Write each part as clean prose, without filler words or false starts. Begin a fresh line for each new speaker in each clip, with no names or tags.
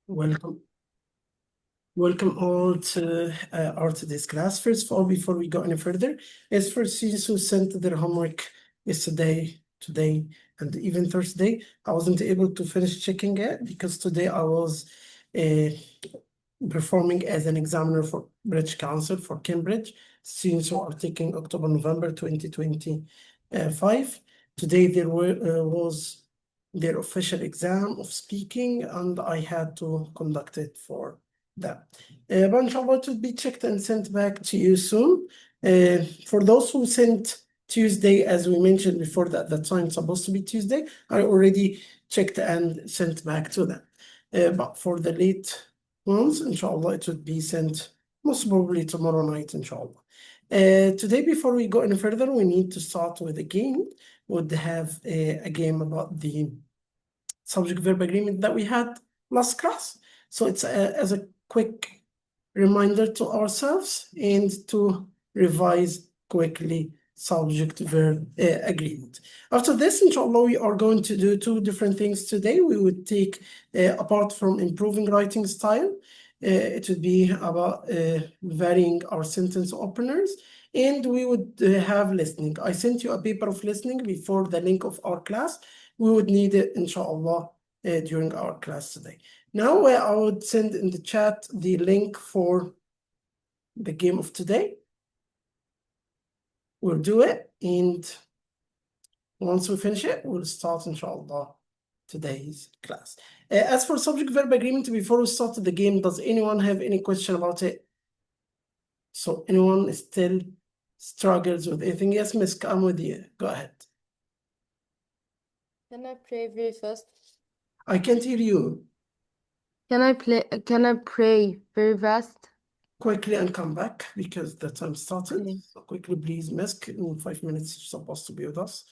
Welcome. Welcome all to our today's class. First of all, before we go any further, as for students who sent their homework yesterday, today, and even Thursday, I wasn't able to finish checking it because today I was performing as an examiner for British Council for Cambridge, students who are taking October, November 2025. Today there was their official exam of speaking, and I had to conduct it for them. A bunch of what will be checked and sent back to you soon. For those who sent Tuesday, as we mentioned before, that the time supposed to be Tuesday, I already checked and sent back to them. But for the late ones, inshallah, it would be sent most probably tomorrow night, inshallah. Today, before we go any further, we need to start with a game. Would have a game about the subject-verb agreement that we had last class. So it's as a quick reminder to ourselves and to revise quickly subject-verb agreement. After this, inshallah, we are going to do two different things today. We would take, apart from improving writing style, it would be about varying our sentence openers, and we would have listening. I sent you a paper of listening before the link of our class. We would need it, inshallah, during our class today. Now, I would send in the chat the link for the game of today. We'll do it, and once we finish it, we'll start, inshallah, today's class. As for subject-verb agreement, before we start the game, does anyone have any question about it? So anyone still struggles with anything? Yes, Miss, I'm with you. Go ahead.
Can I pray very fast?
I can't hear you.
Can I pray very fast?
Quickly and come back because the time started.
Okay.
So quickly, please, Misk. In 5 minutes, you're supposed to be with us.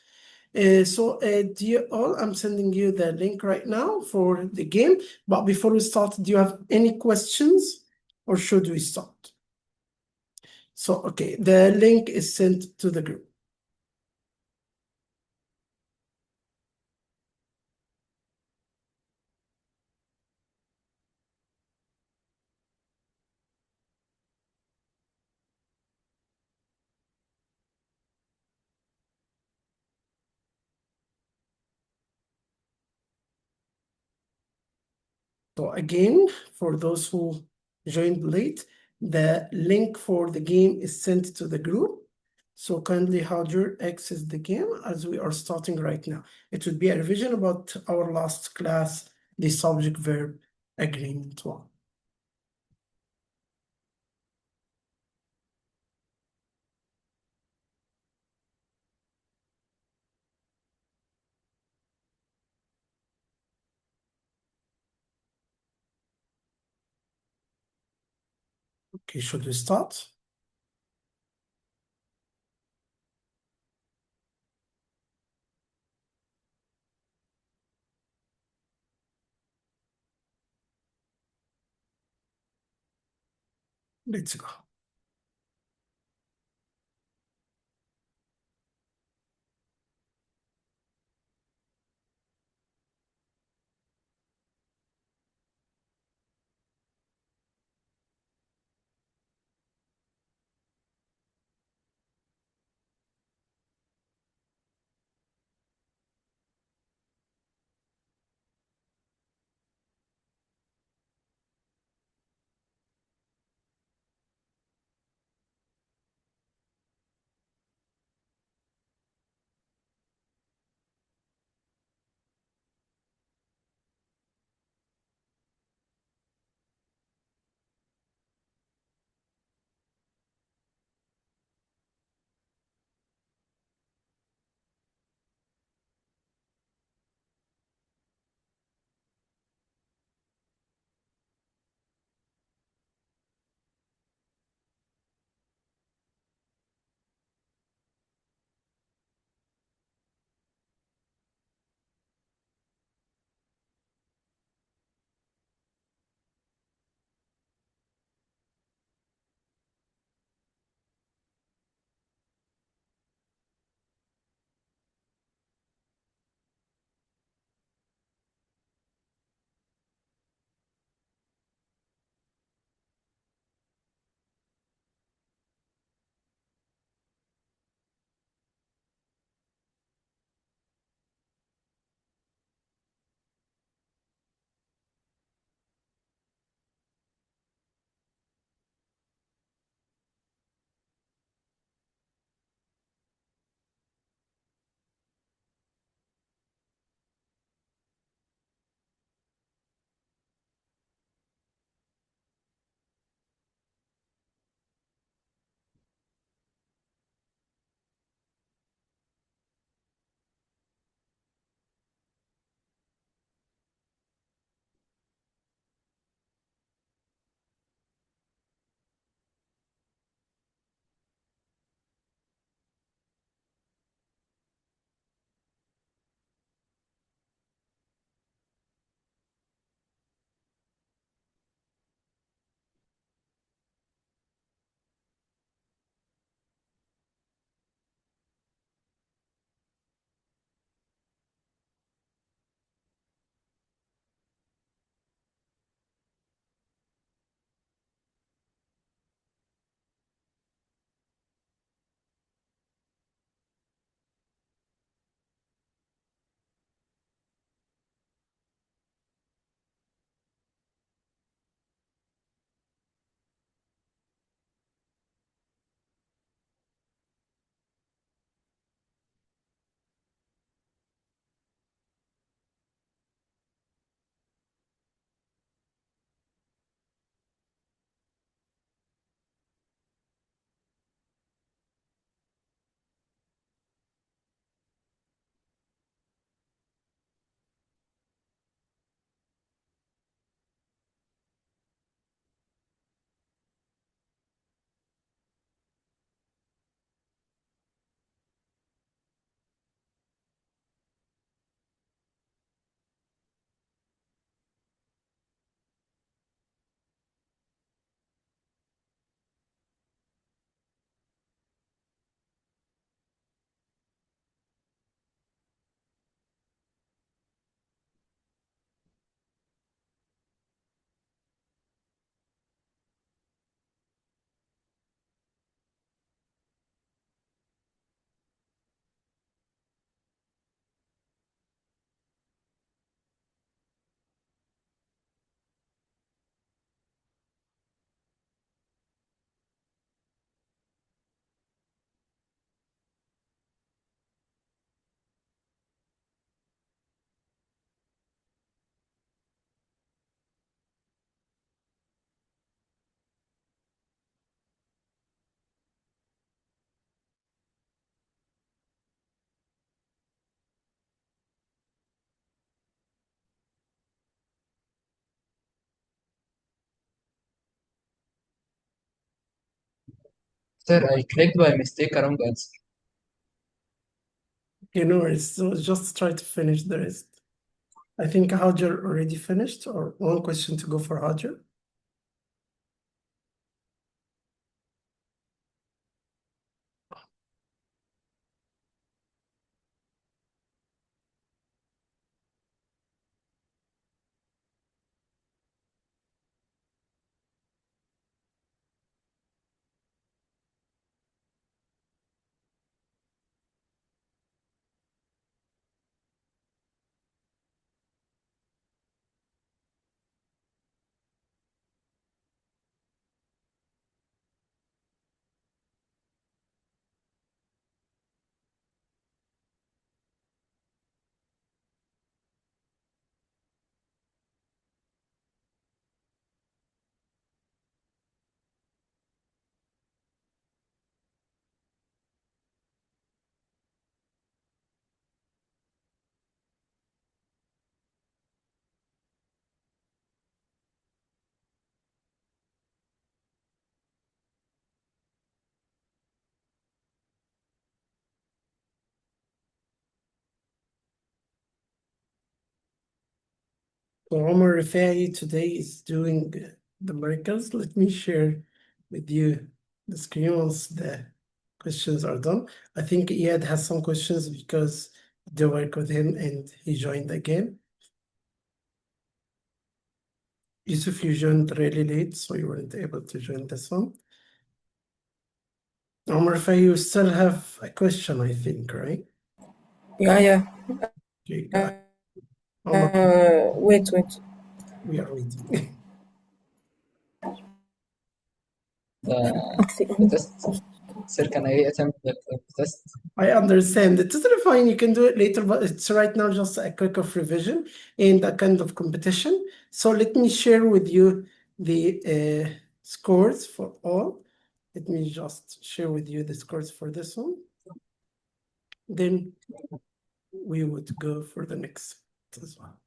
Dear all, I'm sending you the link right now for the game. But before we start, do you have any questions or should we start? So, okay, the link is sent to the group. So again, for those who joined late, the link for the game is sent to the group. So kindly Hajar access the game as we are starting right now. It would be a revision about our last class, the subject-verb agreement one. Okay, should we start? Let's go.
Sir, I clicked by mistake wrong answer.
You know, so just try to finish the rest. I think Hajar already finished, or one question to go for Hajar. So Omar Rifai today is doing the miracles. Let me share with you the screen once the questions are done. I think Iyad has some questions because they work with him and he joined again. Yusuf, you joined really late, so you weren't able to join this one. Omar Rifai, you still have a question, I think, right?
Yeah.
Okay, go ahead. Omar,
Wait.
we are waiting.
The test. Sir, can I attempt the test?
I understand. It's totally fine. You can do it later, but it's right now just a quick of revision and a kind of competition. So let me share with you the scores for all. Let me just share with you the scores for this one. Then we would go for the next as well.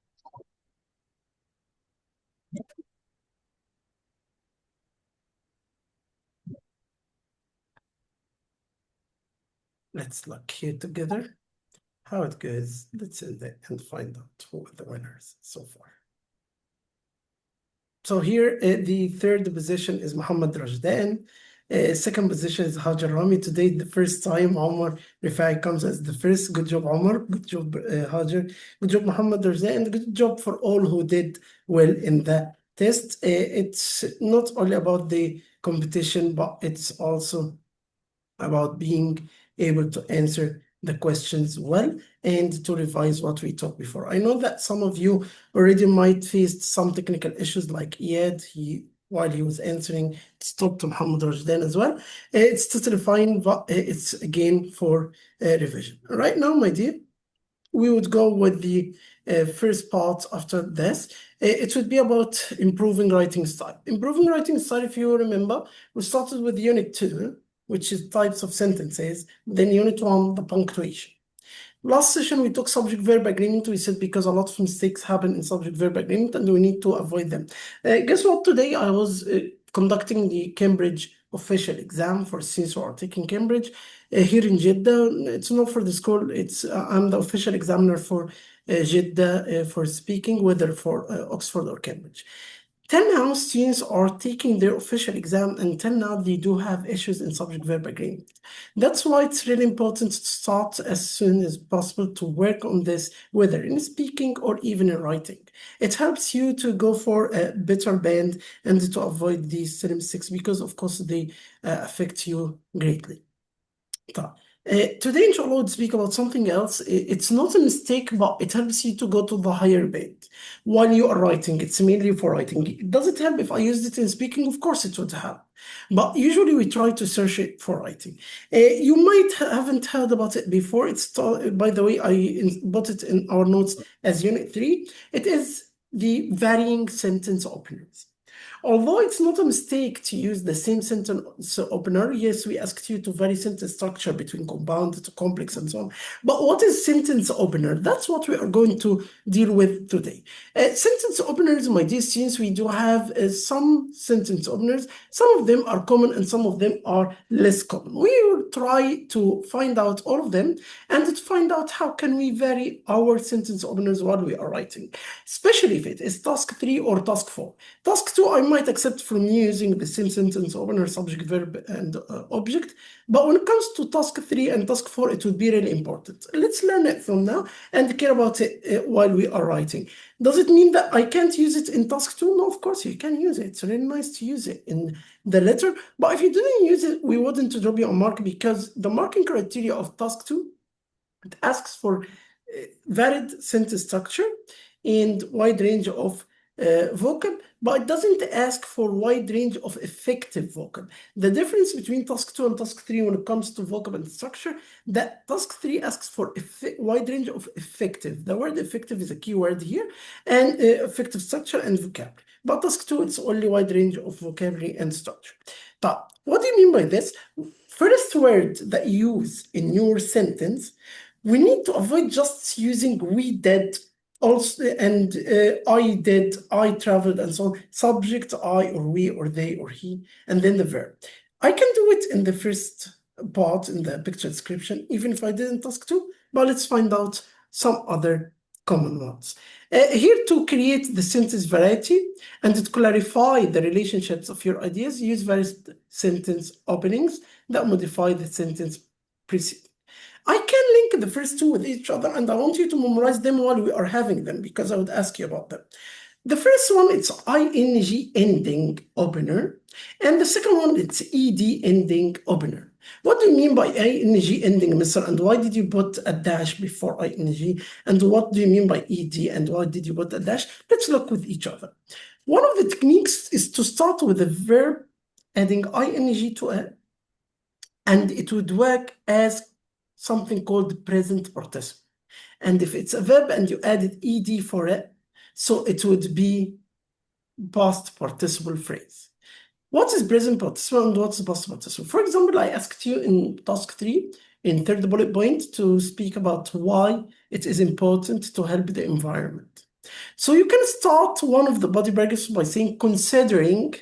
Let's look here together how it goes. Let's end it and find out who are the winners so far. So here, the third position is Muhammad Rajdan. Second position is Hajar Rami. Today, the first time Omar Rifai comes as the first. Good job, Omar. Good job, Hajar. Good job, Muhammad Rajdan. And good job for all who did well in the test. It's not only about the competition, but it's also about being able to answer the questions well and to revise what we talked before. I know that some of you already might face some technical issues like Iyad, while he was answering, stopped Muhammad Rajdan as well. It's totally fine, but it's again for revision. Right now, my dear, we would go with the first part after this. It would be about improving writing style. Improving writing style, if you remember, we started with Unit 2, which is types of sentences, then Unit 1, the punctuation. Last session, we took subject-verb agreement. We said because a lot of mistakes happen in subject-verb agreement and we need to avoid them. Guess what? Today I was conducting the Cambridge official exam for students who are taking Cambridge here in Jeddah. It's not for the school. It's I'm the official examiner for Jeddah for speaking, whether for Oxford or Cambridge. Till now, students are taking their official exam, and till now they do have issues in subject-verb agreement. That's why it's really important to start as soon as possible to work on this, whether in speaking or even in writing. It helps you to go for a better band and to avoid these silly mistakes because, of course, they affect you greatly. Today, inshallah, we'll speak about something else. It's not a mistake, but it helps you to go to the higher band. While you are writing, it's mainly for writing. Does it help if I used it in speaking? Of course, it would help. But usually we try to search it for writing. You might haven't heard about it before. It's by the way, I put it in our notes as Unit 3. It is the varying sentence openers. Although it's not a mistake to use the same sentence opener, yes, we asked you to vary sentence structure between compound to complex and so on. But what is sentence opener? That's what we are going to deal with today. Sentence openers, my dear students, we do have some sentence openers. Some of them are common and some of them are less common. We will try to find out all of them and to find out how can we vary our sentence openers while we are writing, especially if it is task 3 or task 4. Task 2, I might accept from you using the same sentence opener, subject, verb, and object. But when it comes to task 3 and task 4, it would be really important. Let's learn it from now and care about it while we are writing. Does it mean that I can't use it in task 2? No, of course you can use it. It's really nice to use it in the letter. But if you didn't use it, we wouldn't drop you a mark because the marking criteria of task 2, it asks for varied sentence structure and wide range of vocab, but it doesn't ask for wide range of effective vocab. The difference between task 2 and task 3 when it comes to vocab and structure, that task 3 asks for wide range of effective. The word effective is a key word here, and effective structure and vocabulary. But task 2, it's only wide range of vocabulary and structure. But what do you mean by this? First word that you use in your sentence, we need to avoid just using we did, also, and I did, I traveled, and so on. Subject, I or we or they or he, and then the verb. I can do it in the first part in the picture description, even if I did in task 2, but let's find out some other common ones. Here to create the sentence variety and to clarify the relationships of your ideas, use various sentence openings that modify the sentence preceding. I can link the first two with each other, and I want you to memorize them while we are having them because I would ask you about them. The first one, it's ing ending opener, and the second one, it's ed ending opener. What do you mean by ing ending, Mr. And why did you put a dash before ing? And what do you mean by ed and why did you put a dash? Let's look with each other. One of the techniques is to start with a verb adding ing to it, and it would work as something called present participle. And if it's a verb and you added ed for it, so it would be past participle phrase. What is present participle and what's past participle? For example, I asked you in task 3, in third bullet point, to speak about why it is important to help the environment. So you can start one of the body paragraphs by saying, considering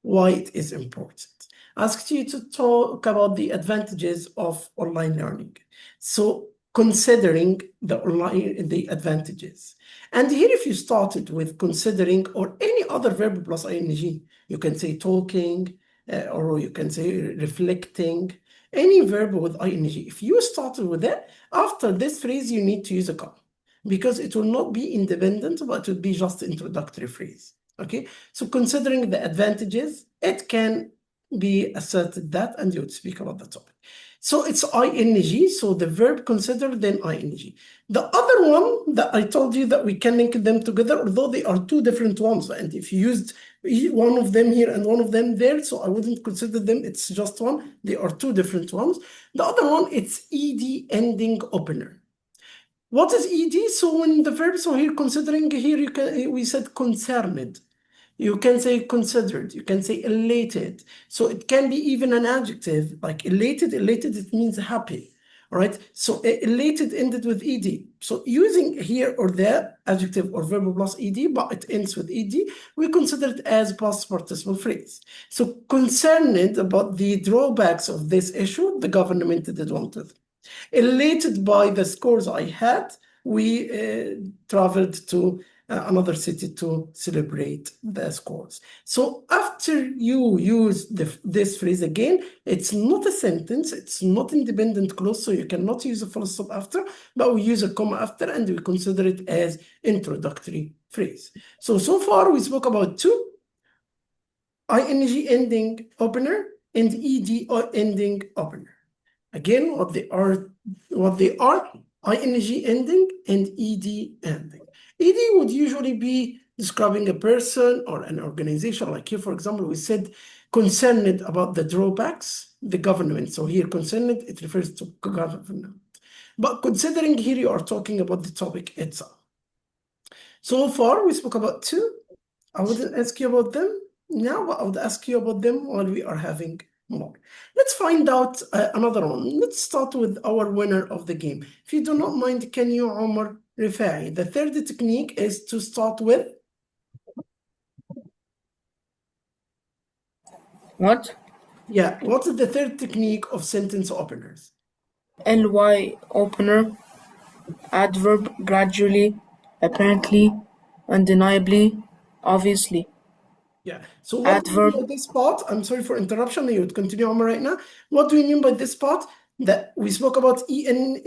why it is important. I asked you to talk about the advantages of online learning. So considering the advantages. And here, if you started with considering or any other verb plus ing, you can say talking, or you can say reflecting, any verb with ing. If you started with that, after this phrase, you need to use a comma because it will not be independent, but it will be just introductory phrase. Okay, so considering the advantages, it can be asserted that, and you would speak about the topic. So it's ing, so the verb consider, then ing. The other one that I told you that we can link them together, although they are two different ones, and if you used one of them here and one of them there, so I wouldn't consider them, it's just one. They are two different ones. The other one, it's ed ending opener. What is ed? So when the verb, so here considering, here you can, we said concerned. You can say considered, you can say elated. So it can be even an adjective, like elated, it means happy, all right? So elated ended with ed. So using here or there, adjective or verb plus ed, but it ends with ed, we consider it as past participle phrase. So concerned about the drawbacks of this issue, the government did want it. Elated by the scores I had, we traveled to another city to celebrate the scores. So after you use this phrase again, it's not a sentence, it's not independent clause, so you cannot use a full stop after, but we use a comma after and we consider it as introductory phrase. So far we spoke about two, ing ending opener and ed ending opener. Again, what they are, ing ending and ed ending. Ed would usually be describing a person or an organization. Like here, for example, we said concerned about the drawbacks, the government. So here, concerned, it refers to government. But considering here, you are talking about the topic itself. So far, we spoke about two, I wouldn't ask you about them now, but I would ask you about them while we are having more. Let's find out another one. Let's start with our winner of the game. If you do not mind, can you, Omar Rifai? The third technique is to start with
What?
yeah. What is the third technique of sentence openers?
ly opener, adverb gradually, apparently, undeniably, obviously.
Yeah. So what do we mean
Adverb
by this part? I'm sorry for interruption. You would continue, Omar, right now. What do we mean by this part? That we spoke about ing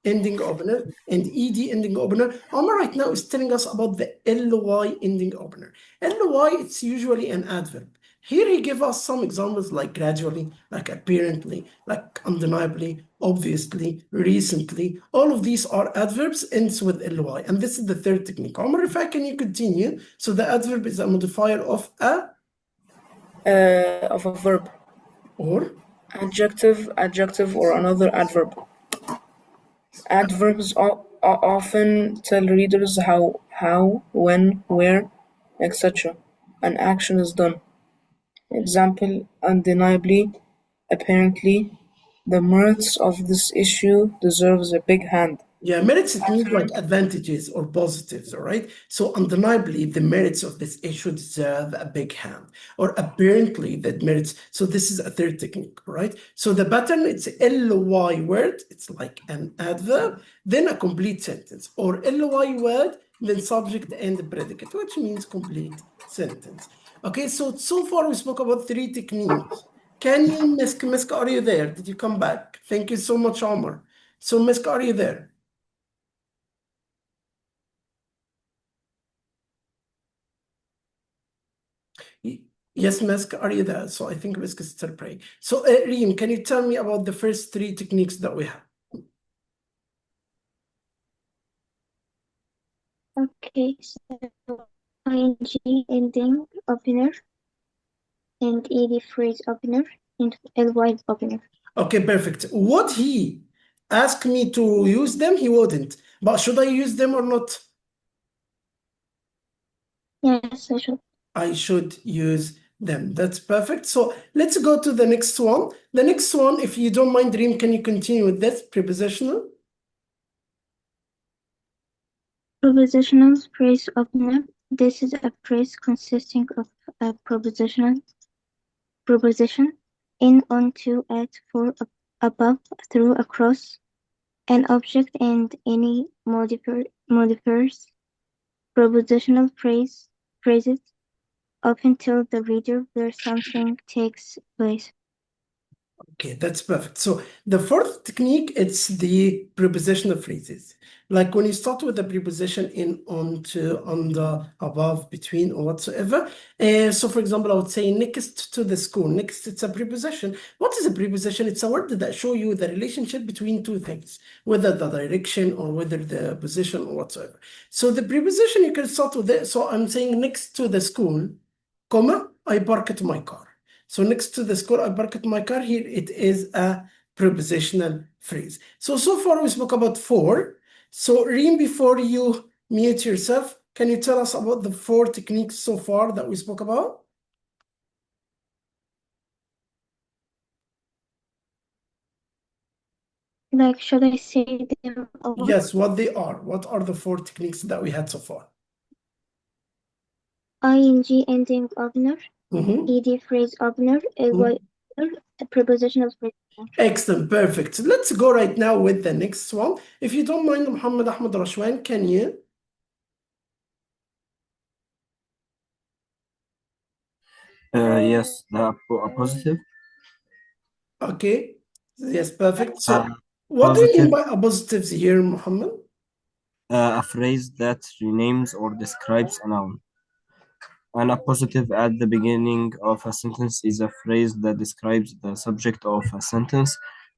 ending opener and ed ending opener. Omar right now is telling us about the ly ending opener. Ly, it's usually an adverb. Here he gave us some examples like gradually, like apparently, like undeniably, obviously, recently. All of these are adverbs ends with ly, and this is the third technique. Omar, if I can you continue? So the adverb is a modifier of a
verb.
or
Adjective, or another adverb. Adverbs often tell readers how, when, where, etc. an action is done. Example, undeniably, apparently, the merits of this issue deserves a big hand.
yeah, merits, it means like advantages or positives, all right? So undeniably, the merits of this issue deserve a big hand, or apparently that merits. So this is a third technique, right? So the pattern, it's ly word, it's like an adverb, then a complete sentence, or ly word, then subject and predicate, which means complete sentence. Okay, so far we spoke about three techniques. Can you, Miska, are you there? Did you come back? Thank you so much, Omar. So Miska, are you there? Yes, Misk, are you there? So I think Misk is still praying. So Reem, can you tell me about the first three techniques that we have?
Okay, so ing ending opener and ed phrase opener and ly opener.
Okay, perfect. Would he ask me to use them? He wouldn't. But should I use them or not?
Yes, I should.
I should use them. That's perfect. So let's go to the next one. The next one, if you don't mind, Reem, can you continue with this prepositional?
Prepositional phrase opener. This is a phrase consisting of a preposition in, on, to, at, for, above, through, across, an object, and any modifiers. Prepositional phrases often tell the reader where something takes place.
Okay, that's perfect. So the fourth technique, it's the prepositional phrases. Like when you start with a preposition in, on, to, under, above, between, or whatsoever. So for example, I would say next to the school. Next, it's a preposition. What is a preposition? It's a word that show you the relationship between two things, whether the direction or whether the position or whatsoever. So the preposition, you can start with it. So I'm saying next to the school, comma, I parked my car. So next to the school, I parked my car. Here it is a prepositional phrase. So far we spoke about four. So Reem, before you mute yourself, can you tell us about the four techniques so far that we spoke about?
Like, should I say them over?
Yes, what they are. What are the four techniques that we had so far?
ing ending opener,
Mhm.
ed phrase opener, ly opener, prepositional phrase opener.
Excellent, perfect. So let's go right now with the next one. If you don't mind, Muhammad Ahmed Rashwan, can you?
Yes, the positive.
Okay. Yes, perfect. So
Uh,
what do you mean
positive,
by appositives here, Muhammad?
a phrase that renames or describes a noun. An appositive at the beginning of a sentence is a phrase that describes the subject of a sentence.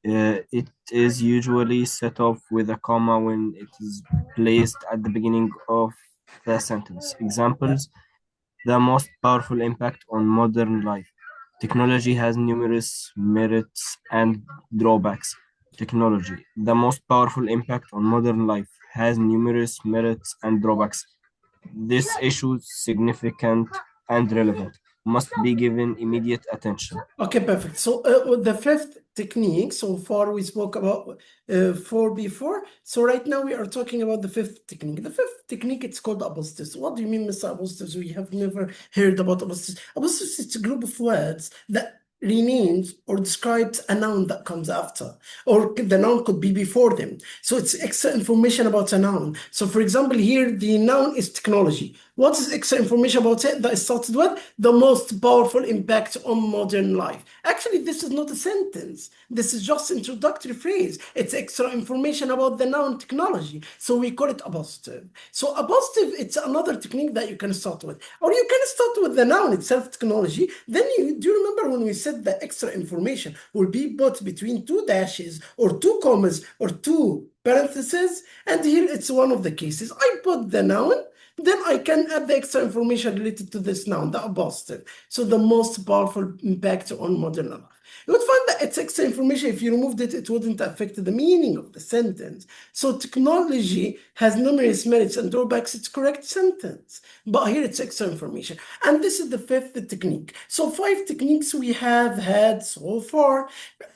It is usually set off with a comma when it is placed at the beginning of the sentence. Examples: the most powerful impact on modern life. Technology has numerous merits and drawbacks. The most powerful impact on modern life, has numerous merits and drawbacks. This issue is significant and relevant, must be given immediate attention.
Okay, perfect. So with the fifth technique, so far we spoke about four before. So right now we are talking about the fifth technique. The fifth technique, it's called apostrophes. What do you mean, Mr. Apostrophes? We have never heard about apostrophes. Apostrophes is a group of words that renames or describes a noun that comes after, or the noun could be before them. So it's extra information about a noun. So for example, here the noun is technology. What is extra information about it that is started with? The most powerful impact on modern life. Actually, this is not a sentence. This is just introductory phrase. It's extra information about the noun technology. So we call it apostrophe. So apostrophe, it's another technique that you can start with. Or you can start with the noun itself, technology. Then do you remember when we said the extra information will be put between two dashes or two commas or two parentheses? And here it's one of the cases. I put the noun, then I can add the extra information related to this noun, the apostrophe. So the most powerful impact on modern life. You would find that it's extra information. If you removed it, it wouldn't affect the meaning of the sentence. So technology has numerous merits and drawbacks. It's correct sentence, but here it's extra information. And this is the fifth technique. So 5 techniques we have had so far.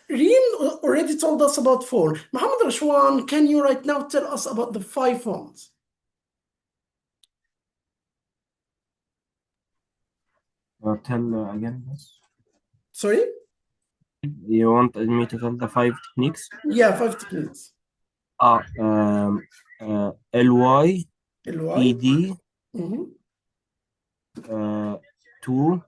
Reem already told us about 4. Muhammad Rashwan, can you right now tell us about the 5 ones?
Tell again, yes.
Sorry?
You want me to tell the 5 techniques?
Yeah, 5 techniques.
LY,
LY.
ED,
Mhm.
2,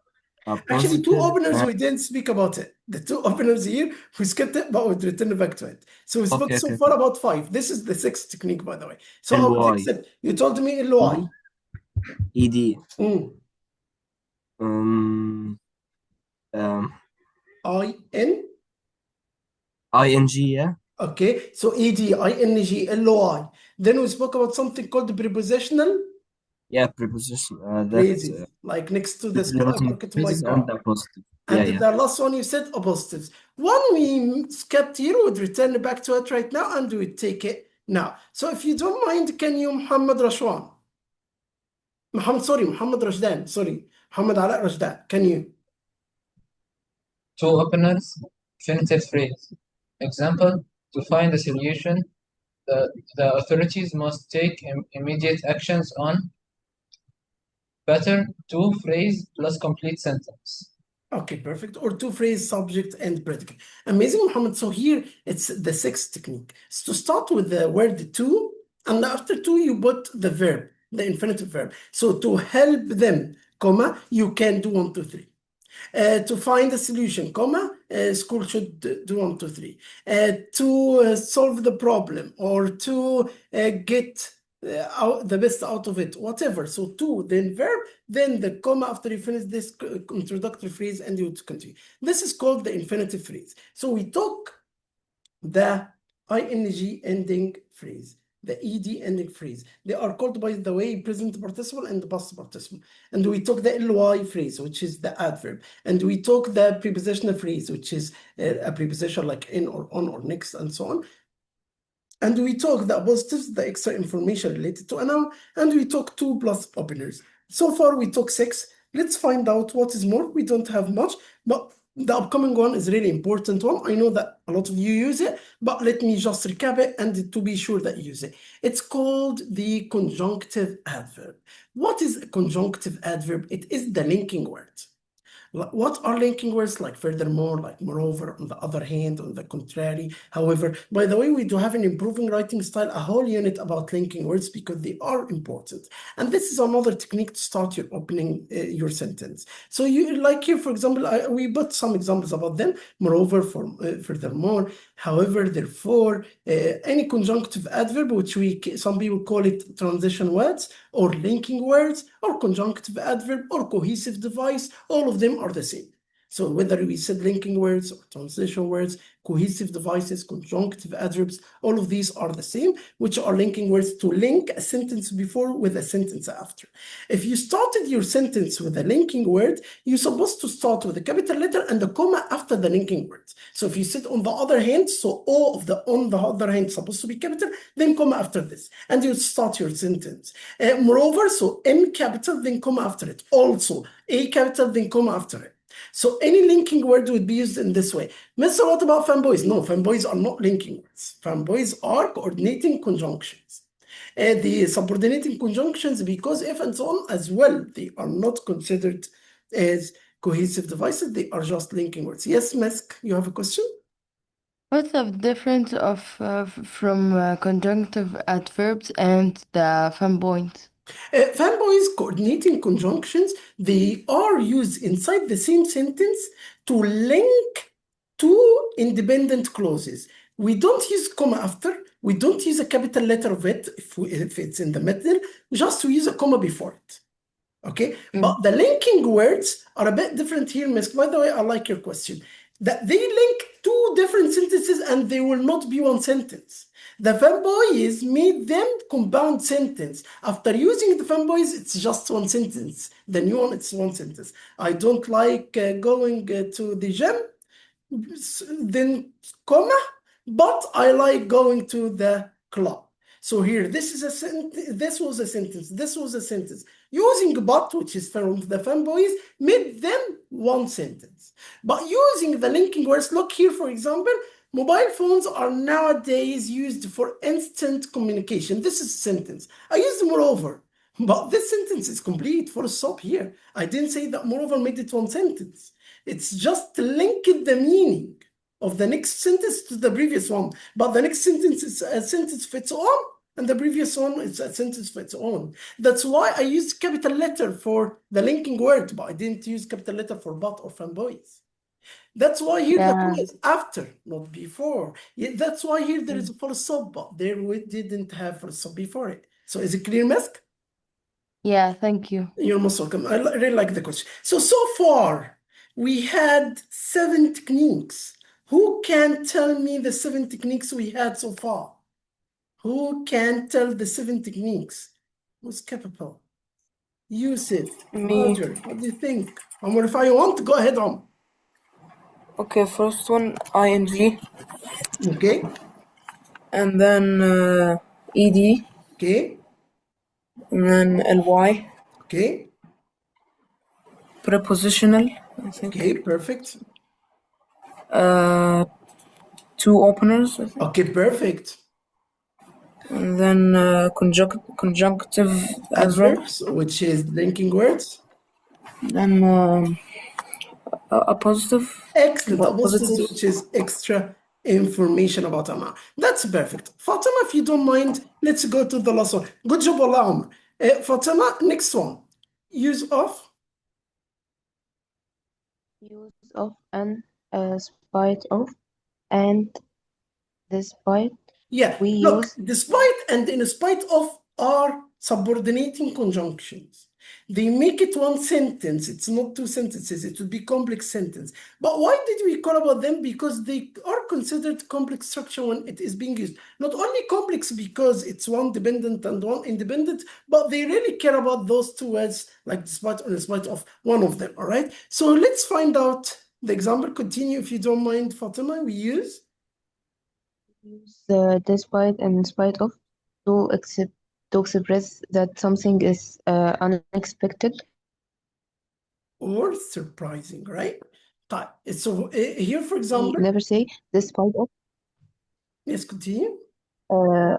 Actually, 2
positive,
openers, we didn't speak about it. The 2 openers here, we skipped it, but we'd return back to it. So we spoke
Okay,
so
okay,
far
okay.
about 5. This is the 6th technique, by the way. So I would
LY,
accept. You told me LY.
ED,
Mm.
IN, ING, yeah.
Okay, so ED, ING, LY. Then we spoke about something called prepositional
Yeah, preposition.
phrases, like next to the bucket to my
Phrases
car.
and apostrophe.
And
Yeah.
the last one you said apostrophes. One we skipped here, would return back to it right now and we take it now. So if you don't mind, can you Muhammad Rashwan? Muhammad Rashdan, sorry. Muhammad Ala Rashdan, can you?
2 openers, infinitive phrase. Example, to find a solution, the authorities must take immediate actions on better 2 phrase plus complete sentence.
Okay, perfect. Or 2 phrase, subject and predicate. Amazing, Muhammad. So here it's the 6th technique. So to start with the word to, and after to you put the verb, the infinitive verb. So to help them, comma, you can do 1, 2, 3. To find a solution, comma, school should do 1, 2, 3. To solve the problem or to get the best out of it, whatever. So to, then verb, then the comma after you finish this introductory phrase and you would continue. This is called the infinitive phrase. So we took the ing ending phrase, the ed ending phrase. They are called, by the way, present participle and past participle. And we took the ly phrase, which is the adverb. And we took the prepositional phrase, which is a preposition like in or on or next and so on. And we took the apostrophes, the extra information related to a noun, and we took 2 plus openers. So far we took 6. Let's find out what is more. We don't have much, but the upcoming one is really important one. I know that a lot of you use it, but let me just recap it and to be sure that you use it. It's called the conjunctive adverb. What is a conjunctive adverb? It is the linking word. What are linking words? Like furthermore, like moreover, on the other hand, on the contrary. However, by the way, we do have an improving writing style, a whole unit about linking words because they are important. And this is another technique to start your opening your sentence. So you like here, for example, we put some examples about them. Moreover, furthermore, however, therefore, any conjunctive adverb, which some people call it transition words or linking words or conjunctive adverb or cohesive device, all of them are the same. So whether we said linking words or transition words, cohesive devices, conjunctive adverbs, all of these are the same, which are linking words to link a sentence before with a sentence after. If you started your sentence with a linking word, you're supposed to start with a capital letter and a comma after the linking word. So if you said on the other hand, so O of the on the other hand is supposed to be capital, then comma after this, and you start your sentence. Moreover, so M capital, then comma after it. Also, A capital, then comma after it. So any linking word would be used in this way. Mister, what about fanboys? No, fanboys are not linking words. Fanboys are coordinating conjunctions. The subordinating conjunctions, because if and so on as well, they are not considered as cohesive devices. They are just linking words. Yes, Mesk, you have a question?
What's the difference of from conjunctive adverbs and the fan points?
Fanboys coordinating conjunctions, they are used inside the same sentence to link two independent clauses. We don't use comma after, we don't use a capital letter of it if it's in the middle, just we use a comma before it. Okay, but the linking words are a bit different here, Miss. By the way, I like your question. That they link two different sentences and they will not be one sentence. The fanboys made them compound sentence. After using the fanboys, it's just one sentence. The new one, it's one sentence. I don't like going to the gym, then comma, but I like going to the club. So here, this is a sentence, this was a sentence, this was a sentence. Using but, which is from the fanboys, made them one sentence. But using the linking words, look here, for example, mobile phones are nowadays used for instant communication. This is a sentence. I used moreover, but this sentence is complete, full stop here. I didn't say that moreover made it one sentence. It's just linked the meaning of the next sentence to the previous one. But the next sentence is a sentence of its own, and the previous one is a sentence of its own. That's why I used capital letter for the linking word, but I didn't use capital letter for but or fanboys. That's why here the comma is after, not before. That's why here there is a full stop, but there we didn't have full stop before it. So is it clear, Mesk?
Yeah, thank you.
You're most welcome. I really like the question. So far, we had 7 techniques. Who can tell me the 7 techniques we had so far? Who can tell the 7 techniques? Who's capable? Yusuf,
Me.
Roger, what do you think? Omar, if you want, go ahead on.
Okay, first one, ing,
Okay,
and then ed,
okay,
and then ly,
okay,
prepositional, I think.
okay, perfect.
Two openers, I think.
Okay, perfect.
And then conjunctive adverb.
Adverbs, which is linking words.
Then a positive.
Excellent.
But
A positive,
positive.
which is extra information about Amma. That's perfect. Fatima, if you don't mind, let's go to the last one. Good job, Allah. Fatima, next one. Use of.
Use of and spite of and despite.
Yeah,
We
look,
use
despite and in spite of are subordinating conjunctions. They make it one sentence. It's not 2 sentences. It would be complex sentence. But why did we call about them? Because they are considered complex structure when it is being used. Not only complex because it's one dependent and one independent, but they really care about those 2 words, like despite or in spite of one of them, all right? So let's find out the example. Continue if you don't mind, Fatima. We use
despite and in spite of to express that something is unexpected.
or surprising, right? So here, for
We
example,
never say despite of.
yes, continue.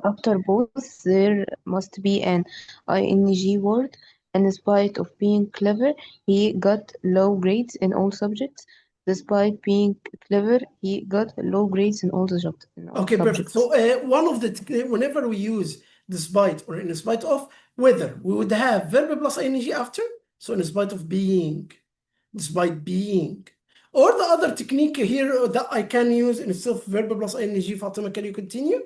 After both, there must be an ing word. In spite of being clever, he got low grades in all subjects. Despite being clever, he got low grades in all the subjects.
Okay, perfect. So one of the whenever we use despite or in spite of, whether we would have verb plus ing after, so in spite of being, despite being, or the other technique here that I can use instead of verb plus ing. Fatima, can you continue?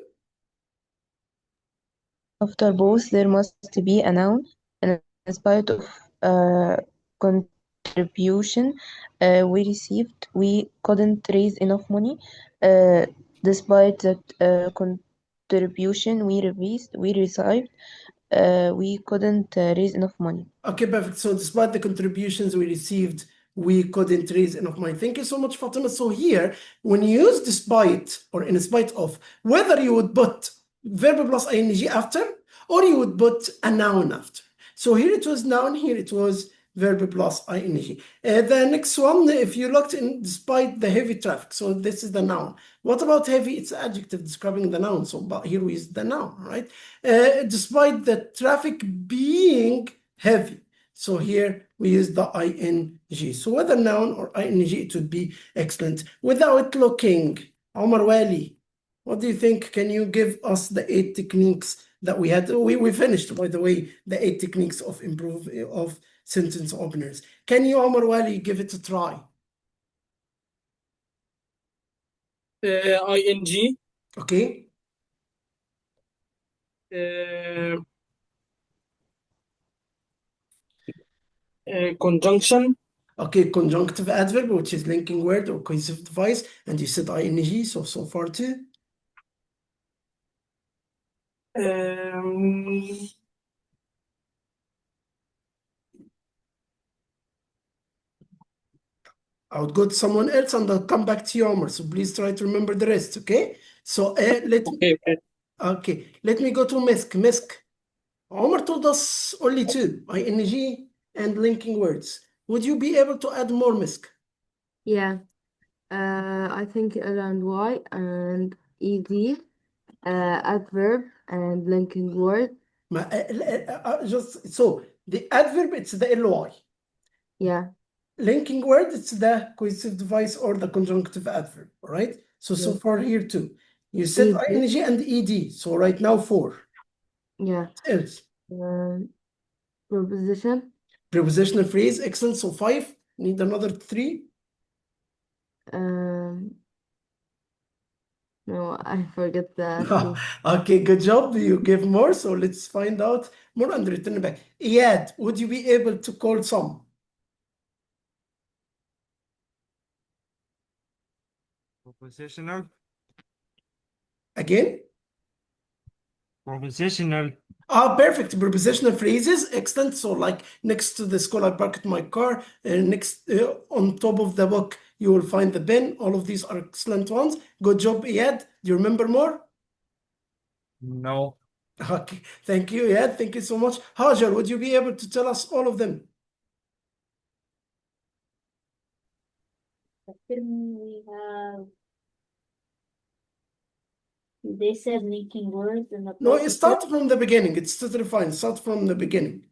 After both, there must be a noun. In spite of contradiction contribution we received. We couldn't raise enough money. Despite that contribution we received, we couldn't raise enough money.
Okay, perfect. So despite the contributions we received, we couldn't raise enough money. Thank you so much, Fatima. So here, when you use despite or in spite of, whether you would put verb plus ing after, or you would put a noun after. So here it was noun, here it was verb plus ing. The next one, if you looked in, despite the heavy traffic, so this is the noun. What about heavy? It's adjective describing the noun. So, but here we use the noun, right? Despite the traffic being heavy. So here we use the ing. So whether noun or ing, it would be excellent. Without looking, Omar Wali, what do you think? Can you give us the 8 techniques that we had? We finished, by the way, the 8 techniques of sentence openers. Can you, Omar Wali, give it a try?
ing,
Okay.
Conjunction,
Okay, conjunctive adverb, which is linking word or cohesive device, and you said ing, so far too. I would go to someone else and I'll come back to you, Omar. So please try to remember the rest, okay? So
okay.
Let me go to Misk. Misk. Omar told us only 2, ing and linking words. Would you be able to add more, Misk?
Yeah, I think L and Y and ED, adverb and linking word.
Just so the adverb, it's the ly.
Yeah,
Linking word, it's the cohesive device or the conjunctive adverb, all right? So
Yes.
far here too. You said
ED.
ing and ed. So right now 4.
Yeah.
What else?
Preposition.
Prepositional phrase, excellent. So 5. Need another 3.
No, I forget that.
Okay, good job. You give more. So let's find out more and return back. Iyad, would you be able to call some?
Propositional.
Again?
Propositional.
Perfect. Prepositional phrases, excellent. So like next to the school, I parked my car, and next on top of the book, you will find the pen. All of these are excellent ones. Good job, Iyad. Do you remember more?
No.
Okay, thank you, Iyad. Thank you so much. Hajar, would you be able to tell us all of them?
We have, they said linking words and
No, it starts from the beginning. It's totally fine. Start from the beginning.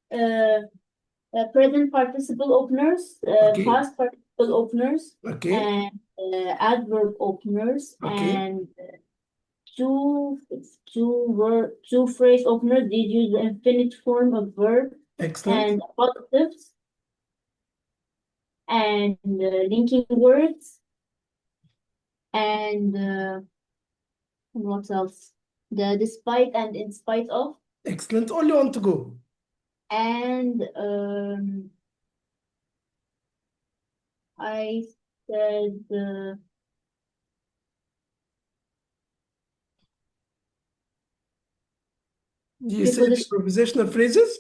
Present participle openers,
Okay.
past participle openers,
Okay,
and adverb openers,
Okay.
and two phrase openers. These use the infinite form of verb
excellent.
and positives, and linking words, and what else? The despite and in spite of,
Excellent. Only one to go.
and I said
You said the
Preposition.
prepositional phrases?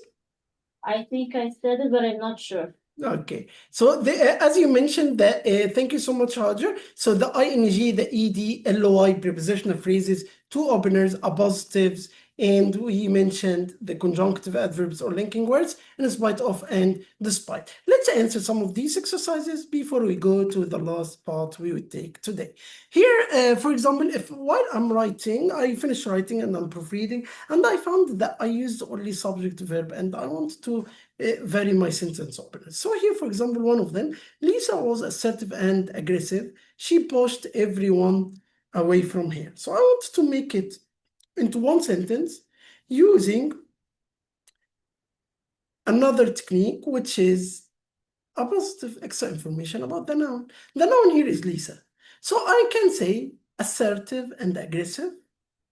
I think I said it, but I'm not sure.
Okay. So as you mentioned, thank you so much, Hajar. So the ing, the ed, ly prepositional phrases, 2 openers, appositives, and we mentioned the conjunctive adverbs or linking words, in spite of and despite. Let's answer some of these exercises before we go to the last part we would take today. Here, for example, if while I'm writing, I finish writing and I'm proofreading, and I found that I used only subject verb, and I want to vary my sentence openers. So here, for example, one of them, Lisa was assertive and aggressive. She pushed everyone away from her. So I want to make it into one sentence using another technique, which is a positive extra information about the noun. The noun here is Lisa. So I can say assertive and aggressive.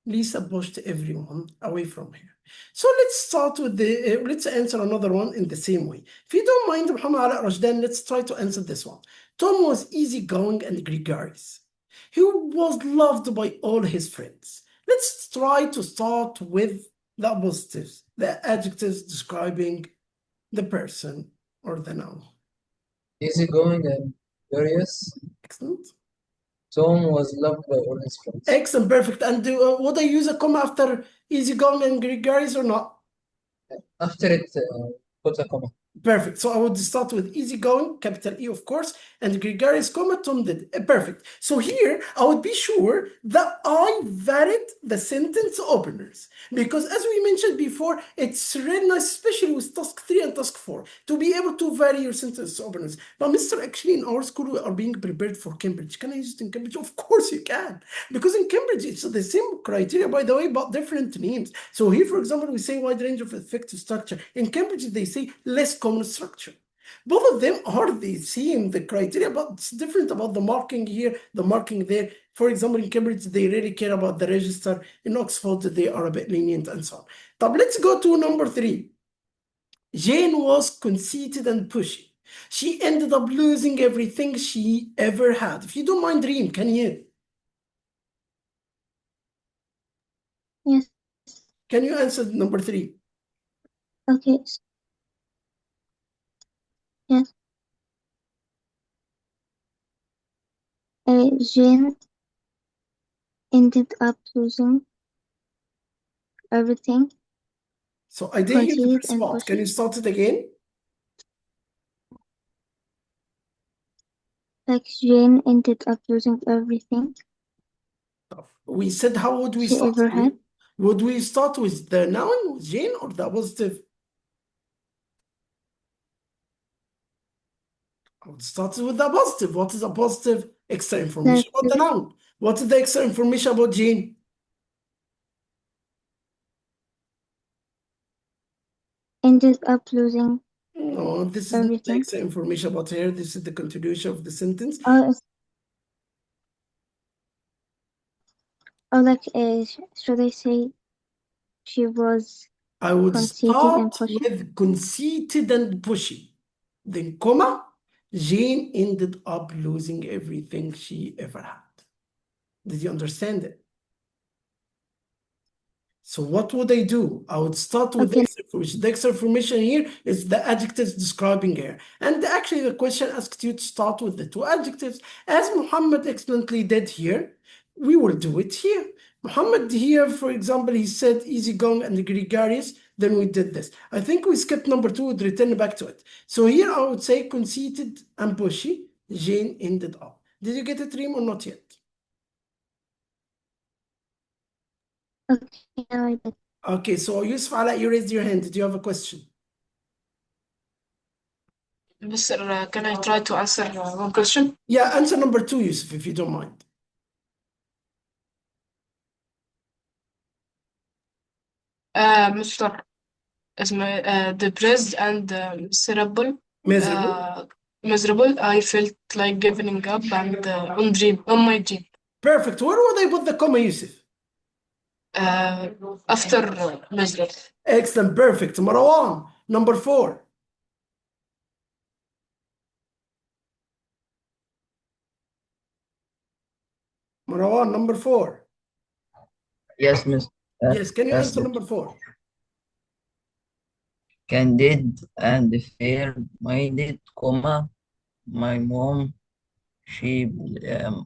Lisa pushed everyone away from her. So let's start with let's answer another one in the same way. If you don't mind, Muhammad Ala Rashdan, let's try to answer this one. Tom was easygoing and gregarious. He was loved by all his friends. Let's try to start with the positives, the adjectives describing the person or the noun.
Easygoing and curious.
Excellent.
Tom was loved by all his friends.
Excellent, perfect. And would I use a comma after easygoing and gregarious or not?
After it, put a comma.
Perfect. So I would start with easygoing, capital E, of course, and gregarious, comma, Tom did. Perfect. So here I would be sure that I varied the sentence openers because, as we mentioned before, it's really nice, especially with task 3 and task 4, to be able to vary your sentence openers. But Mr. Actually, in our school, we are being prepared for Cambridge. Can I use it in Cambridge? Of course you can, because in Cambridge it's the same criteria, by the way, but different names. So here, for example, we say wide range of effective structure. In Cambridge, they say less common structure. Both of them are the same, the criteria, but it's different about the marking here, the marking there. For example, in Cambridge, they really care about the register. In Oxford, they are a bit lenient and so on. But let's go to number 3. Jane was conceited and pushy. She ended up losing everything she ever had. If you don't mind, Reem, can you?
Yes.
Can you answer number 3?
Okay. Yes. Jane ended up losing everything.
So I didn't hear the
Conceited
first
and
part. Can
pushy.
you start it again?
Like Jane ended up losing everything
We said, how would we
she
start?
ever had.
Would we start with the noun, Jane, or the positive? I would start with the positive. What is a positive? Extra information about the noun. What is the extra information about Jane?
Ended up losing
No, this is not the
everything.
extra information about her. This is the continuation of the sentence.
Like, should I say she was
I would
conceited and
start
pushy?
with conceited and pushy. Then, comma, Jane ended up losing everything she ever had. Did you understand it? So what would I do? I would start with the extra information. The extra information here is the adjectives describing her. And actually the question asked you to start with the 2 adjectives. As Muhammad excellently did here, we will do it here. Muhammad here, for example, he said easygoing and gregarious. Then we did this. I think we skipped number 2, would return back to it. So here I would say conceited and pushy. Jane ended up. Did you get it, Reem, or not yet?
Okay, now I did.
Okay, so Yusuf Ala, you raised your hand. Did you have a question?
Mr. Can I try to answer one question?
Yeah, answer number 2, Yusuf, if you don't mind.
Mr. Depressed and miserable.
Miserable.
Miserable. I felt like giving up and on my dream.
Perfect. Where would I put the comma, Yusuf?
After miserable.
Excellent. Perfect. Marwan, number 4. Marwan, number 4.
Yes, Miss.
Yes, can you
yes,
answer
Miss.
number 4?
Candid and fair-minded, comma, my mom,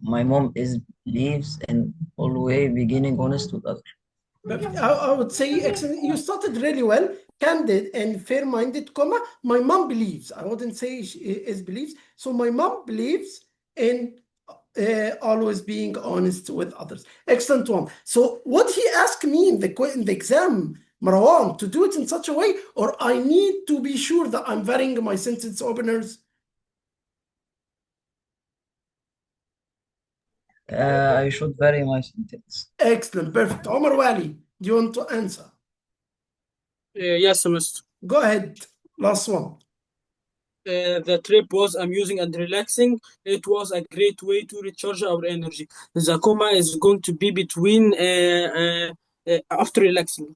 my mom is believes in always beginning honest with others.
Perfect. I would say excellent. You started really well. Candid and fair-minded, comma, my mom believes. I wouldn't say she is believes. So my mom believes in always being honest with others. Excellent one. So what he asked me in the exam, Marwan, to do it in such a way, or I need to be sure that I'm varying my sentence openers?
I should vary my sentence.
Excellent, perfect. Omar Wali, do you want to answer?
Yes, Mr.
Go ahead. Last one.
The trip was amusing and relaxing. It was a great way to recharge our energy. The comma is going to be between after relaxing.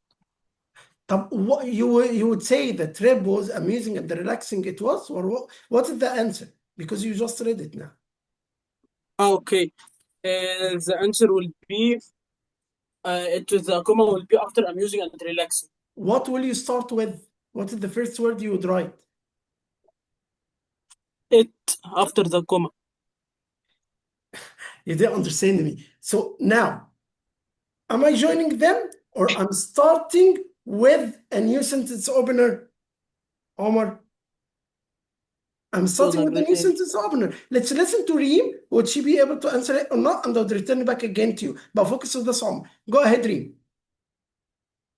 What you would say the trip was amusing and relaxing it was, or what is the answer? Because you just read it now.
Okay. The answer will be the comma will be after amusing and relaxing.
What will you start with? What is the first word you would write?
It after the comma.
You didn't understand me. So now, am I joining them or I'm starting with a new sentence opener? Omar, I'm starting with a new sentence opener. Let's listen to Reem. Would she be able to answer it or not? And I'll return back again to you. But focus on the song. Go ahead, Reem.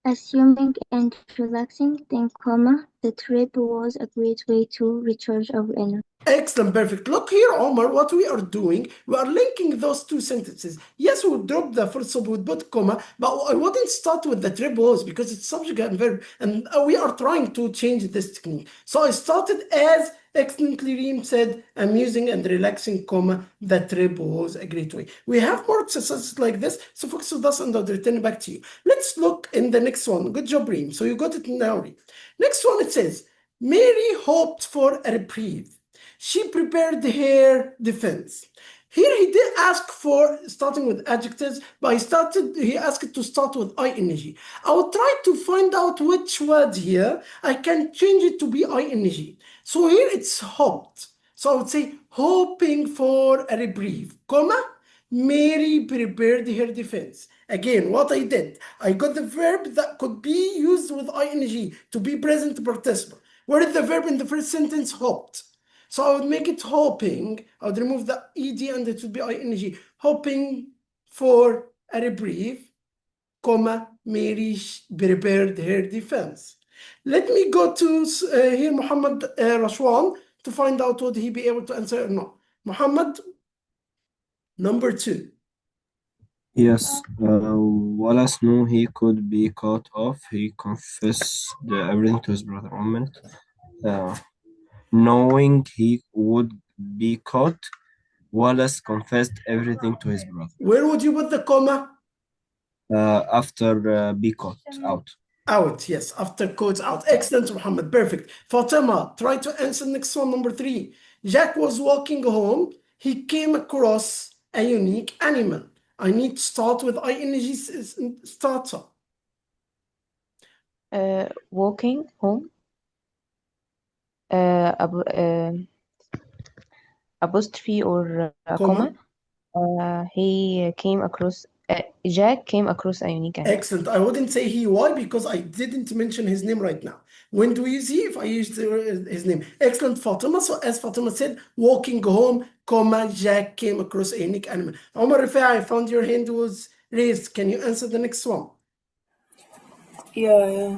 Assuming and relaxing, then comma, the trip was a great way to recharge our energy.
Excellent, perfect. Look here, Omar, what we are doing, we are linking those two sentences. Yes, we would drop the first sub with but comma, but I wouldn't start with the trip was because it's subject and verb, and we are trying to change this technique. So I started as excellently Reem said, amusing and relaxing, comma, the trip was a great way. We have more exercises like this, so focus on this and I'll return back to you. Let's look in the next one. Good job, Reem. So you got it now, Reem. Next one, it says, Mary hoped for a reprieve. She prepared her defense. Here he did ask for starting with adjectives, but he asked to start with ing. I will try to find out which word here I can change it to be ing. So here it's hoped. So I would say hoping for a reprieve, comma, Mary prepared her defense. Again, what I did, I got the verb that could be used with ing to be present participle. Where is the verb in the first sentence? Hoped. So I would make it hoping. I would remove the ed and it would be ing. Hoping for a reprieve, comma, Mary prepared her defense. Let me go to here Muhammad Rashwan to find out would he be able to answer or not. Muhammad, number 2.
Yes, Wallace knew he could be caught off. He confessed everything to his brother. 1 minute. Knowing he would be caught, Wallace confessed everything to his brother.
Where would you put the comma?
After be caught, out.
Out, yes, after caught out. Excellent, Muhammad, perfect. Fatima, try to answer next one, number 3. Jack was walking home. He came across a unique animal. I need to start with ing starter.
Walking home. Apostrophe or comma. He came across. Jack came across a unique animal.
Excellent. I wouldn't say he why because I didn't mention his name right now. When do you see if I used his name? Excellent, Fatima. So as Fatima said, walking home, comma, Jack came across a unique animal. Omar Rifai, I found your hand was raised. Can you answer the next one?
Yeah.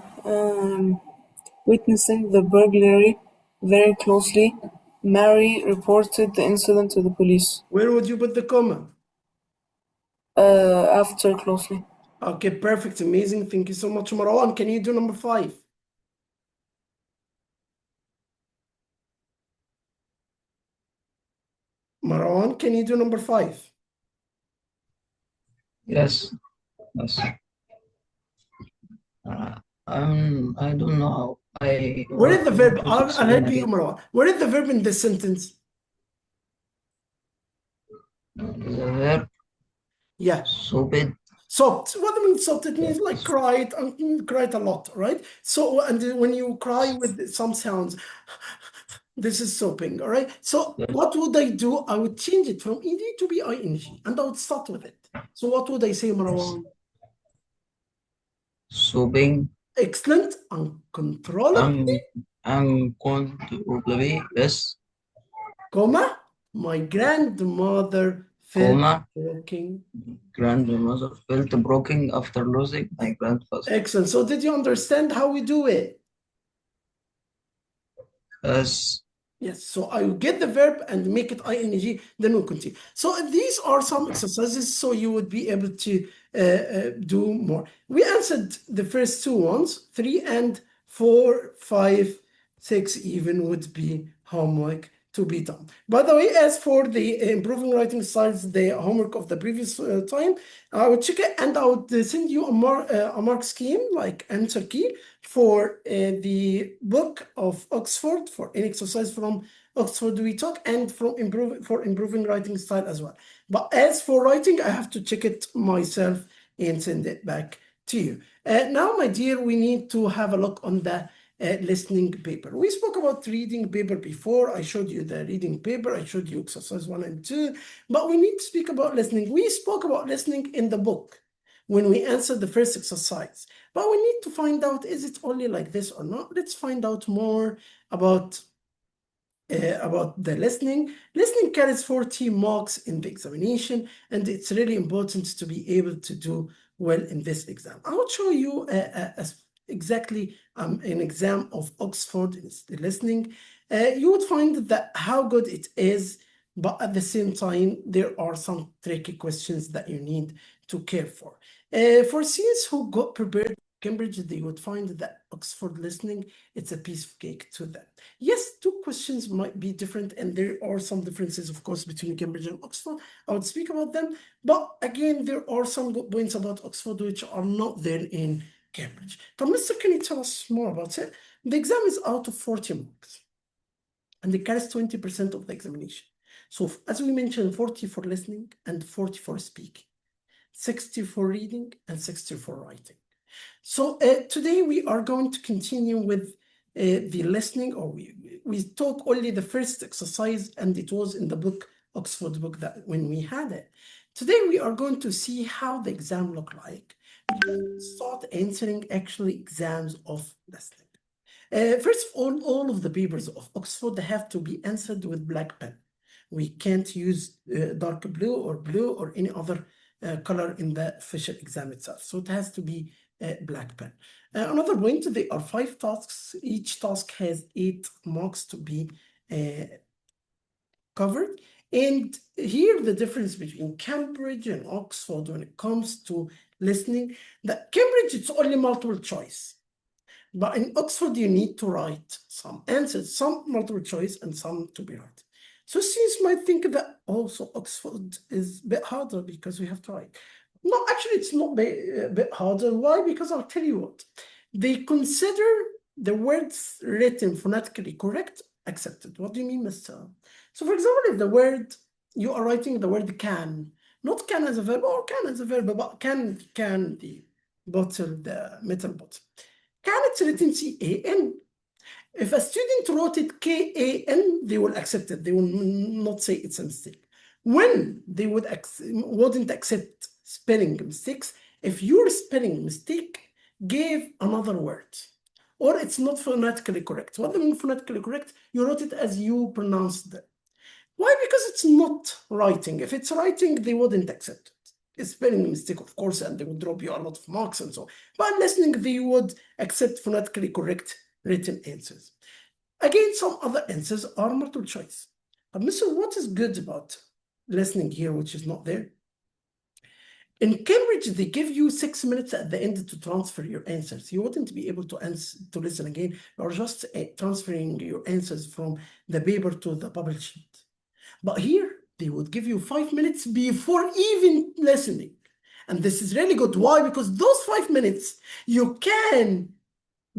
Witnessing the burglary very closely, Mary reported the incident to the police.
Where would you put the comma?
After closely.
Okay, perfect, amazing. Thank you so much, Marwan. Can you do number 5? Marwan, can you do number 5?
Yes. I don't know how.
Where is the verb? I'll help you, Marwan. Where is the verb in this sentence?
The verb.
Yeah.
Sobbed.
Sobbed. What do you mean sobbed? It means like cried a lot, right? So, and when you cry with some sounds, this is sobbing, all right? So what would I do? I would change it from ed to be ing, and I would start with it. So what would I say, Marwan?
Sobbing.
Excellent. Uncontrollably.
Uncontrollably, yes.
Comma. My grandmother felt broken.
Grandmother felt broken after losing my grandfather.
Excellent. So did you understand how we do it?
Yes.
Yes. So I will get the verb and make it ing, then we'll continue. So these are some exercises so you would be able to do more. We answered the first 2 ones, 3 and 4, 5, 6 even would be homework to be done. By the way, as for the improving writing styles, the homework of the previous time, I would check it and I would send you a mark scheme, like answer key, for the book of Oxford, for an exercise from Oxford We Talk, and for improving writing style as well. But as for writing, I have to check it myself and send it back to you. Now, my dear, we need to have a look on the listening paper. We spoke about reading paper before. I showed you the reading paper. I showed you exercise 1 and 2. But we need to speak about listening. We spoke about listening in the book when we answered the first exercise. But we need to find out, is it only like this or not? Let's find out more about the listening. Listening carries 40 marks in the examination, and it's really important to be able to do well in this exam. I will show you exactly an exam of Oxford listening. You would find that how good it is, but at the same time, there are some tricky questions that you need to care for. For students who got prepared Cambridge, they would find that Oxford listening, it's a piece of cake to them. Yes, 2 questions might be different, and there are some differences, of course, between Cambridge and Oxford. I would speak about them, but again, there are some good points about Oxford which are not there in Cambridge. But Mr. Can you tell us more about it? The exam is out of 40 marks, and it carries 20% of the examination. So as we mentioned, 40 for listening and 40 for speaking, 60 for reading and 60 for writing. So today we are going to continue with the listening, or we talk only the first exercise, and it was in the book, Oxford book, that when we had it. Today we are going to see how the exam look like. We start answering actually exams of listening. First of all of the papers of Oxford, they have to be answered with black pen. We can't use dark blue or any other color in the official exam itself. So it has to be black pen. Another point, there are 5 tasks. Each task has 8 marks to be covered. And here the difference between Cambridge and Oxford when it comes to listening, that Cambridge, it's only multiple choice. But in Oxford, you need to write some answers, some multiple choice and some to be right. So students might think that also Oxford is a bit harder because we have to write. No, actually, it's not a bit harder. Why? Because I'll tell you what. They consider the words written phonetically correct, accepted. What do you mean, Mr.? So, for example, if the word, you are writing the word can, not can as a verb, or can as a verb, but can the bottle, the metal bottle. Can, it's written C-A-N. If a student wrote it K-A-N, they will accept it. They will not say it's a mistake. When they wouldn't accept spelling mistakes, if your spelling mistake gave another word, or it's not phonetically correct. What do you mean phonetically correct? You wrote it as you pronounced it. Why? Because it's not writing. If it's writing, they wouldn't accept it. It's spelling mistake, of course, and they would drop you a lot of marks and so on. But listening, they would accept phonetically correct written answers. Again, some other answers are multiple choice. But Mr. What is good about listening here, which is not there? In Cambridge, they give you 6 minutes at the end to transfer your answers. You wouldn't be able to listen again, or just transferring your answers from the paper to the bubble sheet. But here, they would give you 5 minutes before even listening. And this is really good. Why? Because those 5 minutes, you can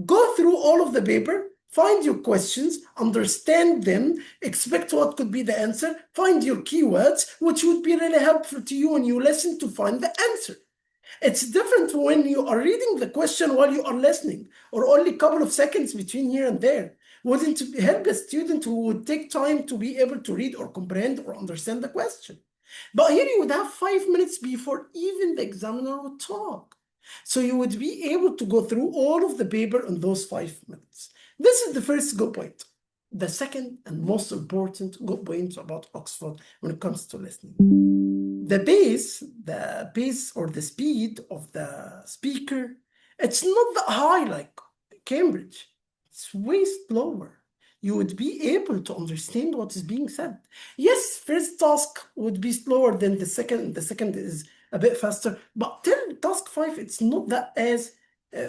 go through all of the paper, find your questions, understand them, expect what could be the answer, find your keywords, which would be really helpful to you when you listen to find the answer. It's different when you are reading the question while you are listening, or only a couple of seconds between here and there. Wouldn't help a student who would take time to be able to read or comprehend or understand the question. But here you would have 5 minutes before even the examiner would talk. So you would be able to go through all of the paper in those 5 minutes. This is the first good point. The second and most important good point about Oxford when it comes to listening. The pace or the speed of the speaker, it's not that high like Cambridge. It's way slower. You would be able to understand what is being said. Yes, first task would be slower than the second. The second is a bit faster, but till task 5, it's not that as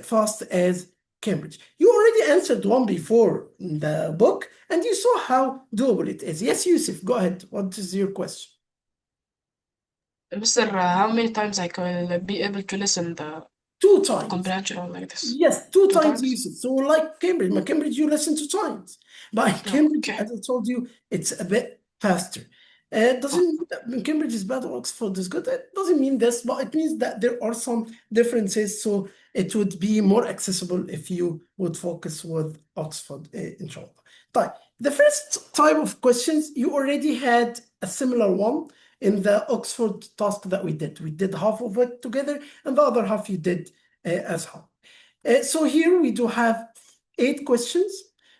fast as Cambridge. You already answered one before in the book, and you saw how doable it is. Yes, Yusuf, go ahead. What is your question?
Mr. How many times I can be able to listen the
2 times.
comprehension like this?
Yes, 2
2
times
times?
Yusuf. So like Cambridge, my Cambridge you listen 2 times. But in Cambridge, as I told you, it's a bit faster. Doesn't mean that Cambridge is bad or Oxford is good. It doesn't mean this, but it means that there are some differences. So it would be more accessible if you would focus with Oxford, inshallah. But the first type of questions, you already had a similar one in the Oxford task that we did. We did half of it together, and the other half you did as well. So here we do have 8 questions.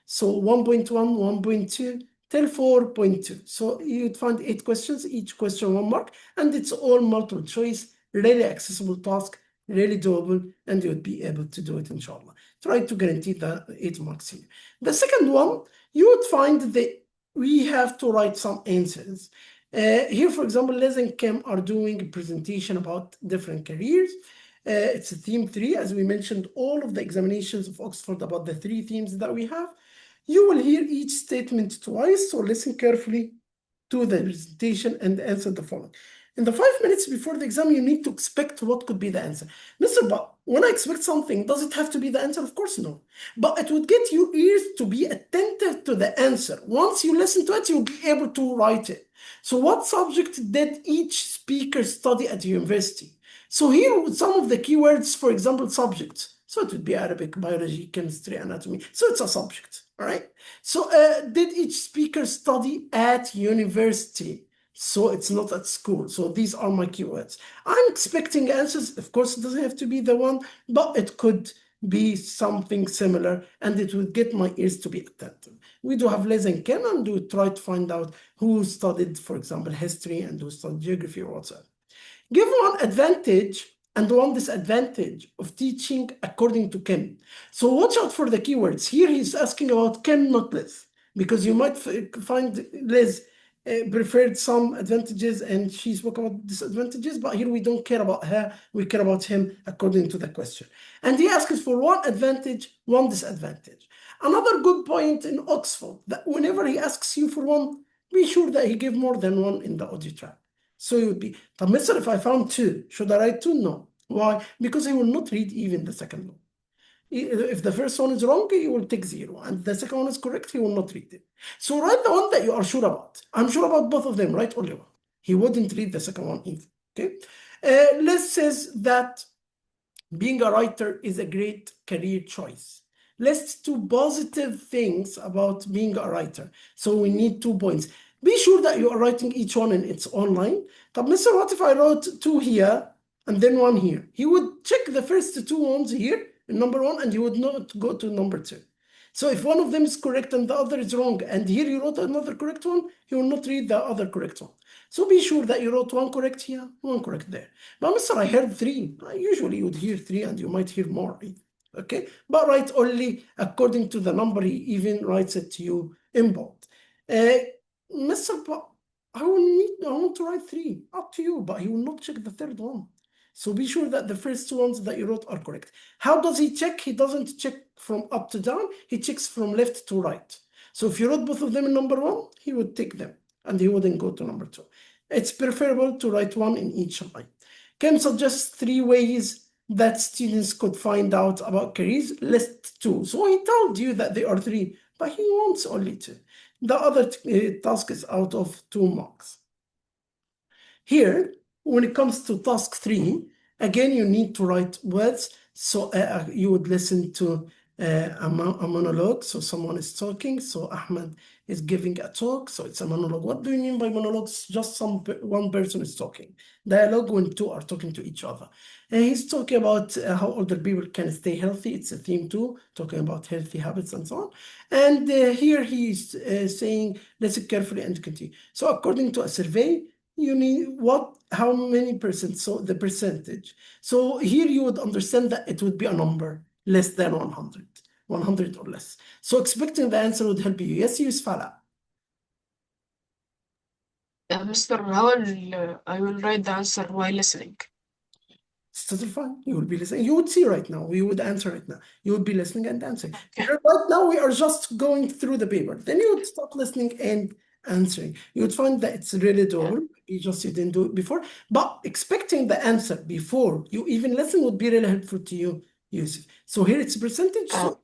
So 1.1, 1.2 till 4.2. So you'd find 8 questions, each question 1 mark, and it's all multiple choice, really accessible task, really doable, and you would be able to do it, inshallah. Try to guarantee the 8 marks here. The second one, you would find that we have to write some answers. Here, for example, Les and Kim are doing a presentation about different careers. It's a theme 3, as we mentioned, all of the examinations of Oxford about the 3 themes that we have. You will hear each statement twice, so listen carefully to the presentation and answer the following. In the 5 minutes before the exam, you need to expect what could be the answer. Mr. But when I expect something, does it have to be the answer? Of course, no. But it would get your ears to be attentive to the answer. Once you listen to it, you'll be able to write it. So what subject did each speaker study at university? So here, some of the keywords, for example, subjects. So it would be Arabic, biology, chemistry, anatomy. So it's a subject, all right? So did each speaker study at university? So it's not at school. So these are my keywords. I'm expecting answers. Of course, it doesn't have to be the one, but it could be something similar, and it would get my ears to be attentive. We do have Les and Ken, and we try to find out who studied, for example, history and who studied geography or whatsoever. Give one advantage and one disadvantage of teaching according to Kim. So watch out for the keywords. Here he's asking about Kim, not Les, because you might find Les preferred some advantages and she spoke about disadvantages, but here we don't care about her, we care about him according to the question. And he asks for one advantage, one disadvantage. Another good point in Oxford, that whenever he asks you for one, be sure that he give more than one in the audio track. So it would be, Mr. If I found 2, should I write 2? No. Why? Because he will not read even the second one. If the first one is wrong, he will take 0. And the second one is correct, he will not read it. So write the one that you are sure about. I'm sure about both of them, write only one. He wouldn't read the second one either, okay? Les says that being a writer is a great career choice. Let's do positive things about being a writer. So we need 2 points. Be sure that you are writing each one in its own line. But Mr. What if I wrote 2 here and then 1 here? He would check the first 2 ones here in number 1 and he would not go to number 2. So if one of them is correct and the other is wrong, and here you wrote another correct one, he will not read the other correct one. So be sure that you wrote 1 correct here, 1 correct there. But Mr. I heard 3. Usually you would hear 3 and you might hear more. Okay, but write only according to the number. He even writes it to you in bold. Mr. But I want to write 3. Up to you, but he will not check the third one. So be sure that the first 2 ones that you wrote are correct. How does he check? He doesn't check from up to down. He checks from left to right. So if you wrote both of them in number 1, he would take them and he wouldn't go to number 2. It's preferable to write 1 in each line. Kim suggests 3 ways that students could find out about careers. List 2. So he told you that there are 3, but he wants only 2. The other task is out of 2 marks. Here, when it comes to task 3, again, you need to write words. So you would listen to a monologue. So someone is talking. So Ahmed is giving a talk. So it's a monologue. What do you mean by monologues? Just one person is talking. Dialogue when 2 are talking to each other. And he's talking about how older people can stay healthy. It's a theme 2, talking about healthy habits and so on. And here he's saying, listen carefully and continue. So according to a survey, you need how many percent? So the percentage. So here you would understand that it would be a number less than 100, 100 or less. So expecting the answer would help you. Yes, Yusuf Ala.
Mr. I will write the answer while listening.
totally fine. You will be listening. You would see right now. You would answer right now. You would be listening and answering. Right now, we are just going through the paper. Then you would start listening and answering. You would find that it's really doable. You didn't do it before. But expecting the answer before you even listen would be really helpful to you, Yusuf. So here it's percentage. So,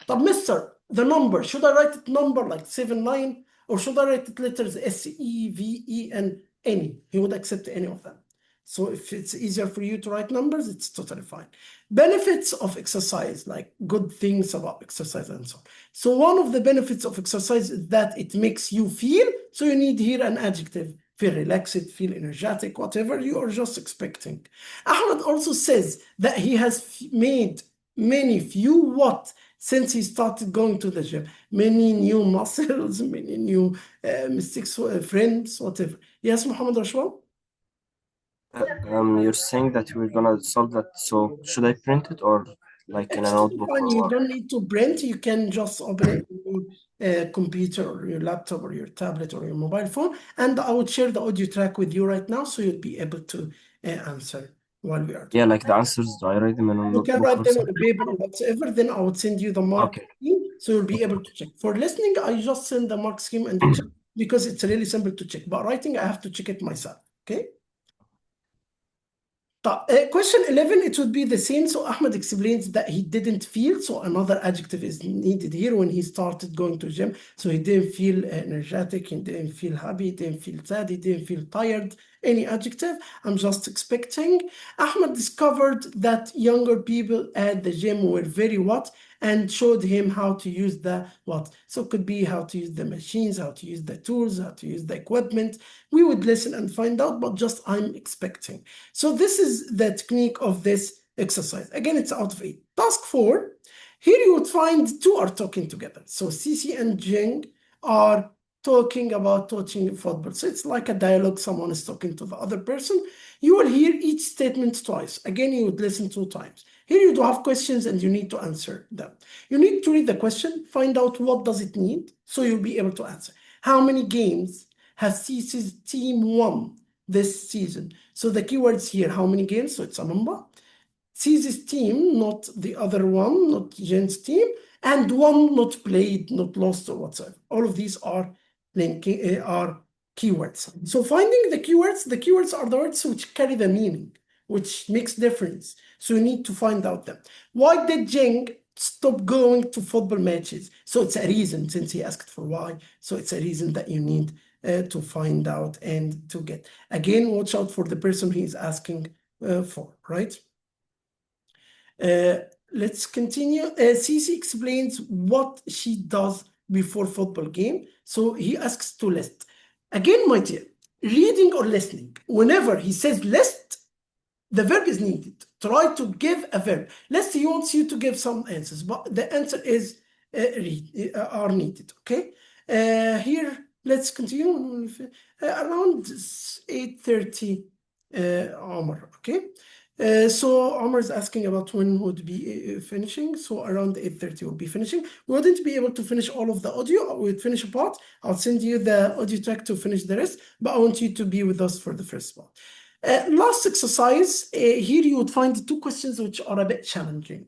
but Mr., the number, should I write it number like 7, 9, or should I write it letters S, E, V, E, and any? He would accept any of them. So if it's easier for you to write numbers, it's totally fine. Benefits of exercise, like good things about exercise and so on. So one of the benefits of exercise is that it makes you feel, so you need here an adjective, feel relaxed, feel energetic, whatever you are just expecting. Ahmed also says that he has made few what since he started going to the gym, many new muscles, many new mistakes, friends, whatever. Yes, Muhammad Rashwan?
You're saying that we're gonna solve that. So should I print it or like in a notebook
Fine,
or
you
what?
don't need to print. You can just open it on your computer or your laptop or your tablet or your mobile phone. And I would share the audio track with you right now, so you'll be able to answer while we are talking.
Yeah, like the answers, do I write them in a
You can
notebook
write
or
them on a
something?
paper or whatever. Then I would send you the mark scheme, so you'll be able to check. For listening, I just send the mark scheme and you check because it's really simple to check. But writing, I have to check it myself. Okay. Question 11, it would be the same. So Ahmed explains that he didn't feel. So another adjective is needed here when he started going to gym. So he didn't feel energetic, he didn't feel happy, he didn't feel sad, he didn't feel tired. Any adjective, I'm just expecting. Ahmed discovered that younger people at the gym were very what? And showed him how to use the what. So it could be how to use the machines, how to use the tools, how to use the equipment. We would listen and find out, but just I'm expecting. So this is the technique of this exercise. Again, it's out of 8. Task 4, here you would find 2 are talking together. So Cici and Jing are talking about watching football. So it's like a dialogue, someone is talking to the other person. You will hear each statement twice. Again, you would listen 2 times. Here you do have questions and you need to answer them. You need to read the question, find out what does it need, so you'll be able to answer. How many games has Cici's team won this season? So the keywords here, how many games? So it's a number. Cici's team, not the other one, not Jen's team, and one not played, not lost, or whatsoever. All of these are keywords. So finding the keywords are the words which carry the meaning, which makes difference. So you need to find out them. Why did Jing stop going to football matches? So it's a reason, since he asked for why. So it's a reason that you need to find out and to get. Again, watch out for the person he is asking for, right? Let's continue. Cici explains what she does before football game. So he asks to list. Again, my dear, reading or listening, whenever he says list, the verb is needed. Try to give a verb. Let's say he wants you to give some answers, but the answer is are needed, okay? Here, let's continue. Around 8:30, Omar, okay? So Omar is asking about when would be finishing. So around 8:30 we'll be finishing. We wouldn't be able to finish all of the audio. We'd finish a part. I'll send you the audio track to finish the rest, but I want you to be with us for the first part. Last exercise, here you would find 2 questions which are a bit challenging.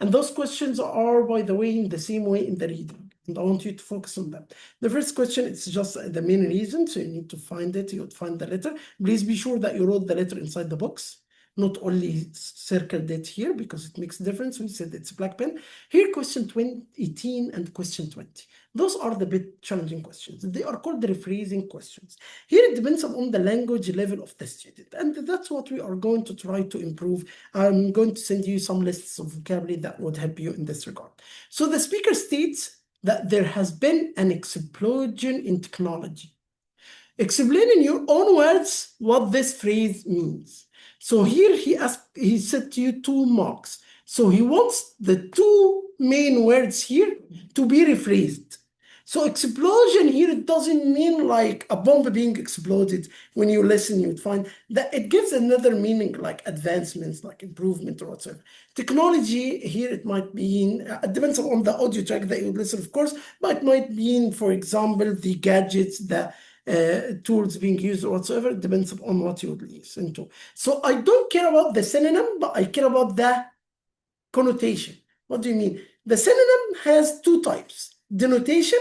And those questions are, by the way, in the same way in the reading. And I want you to focus on them. The first question, it's just the main reason. So you need to find it. You would find the letter. Please be sure that you wrote the letter inside the box. Not only circled it here because it makes a difference. We said it's a black pen. Here, question 18 and question 20. Those are the bit challenging questions. They are called the rephrasing questions. Here it depends on the language level of the student. And that's what we are going to try to improve. I'm going to send you some lists of vocabulary that would help you in this regard. So the speaker states that there has been an explosion in technology. Explain in your own words what this phrase means. So here he said to you 2 marks. So he wants the 2 main words here to be rephrased. So explosion here, it doesn't mean like a bomb being exploded. When you listen, you'd find that it gives another meaning, like advancements, like improvement or whatever. Technology here, it might mean, it depends on the audio track that you listen, of course, but it might mean, for example, the gadgets, the tools being used or whatsoever. It depends on what you would listen to. So I don't care about the synonym, but I care about the connotation. What do you mean? The synonym has two types: denotation,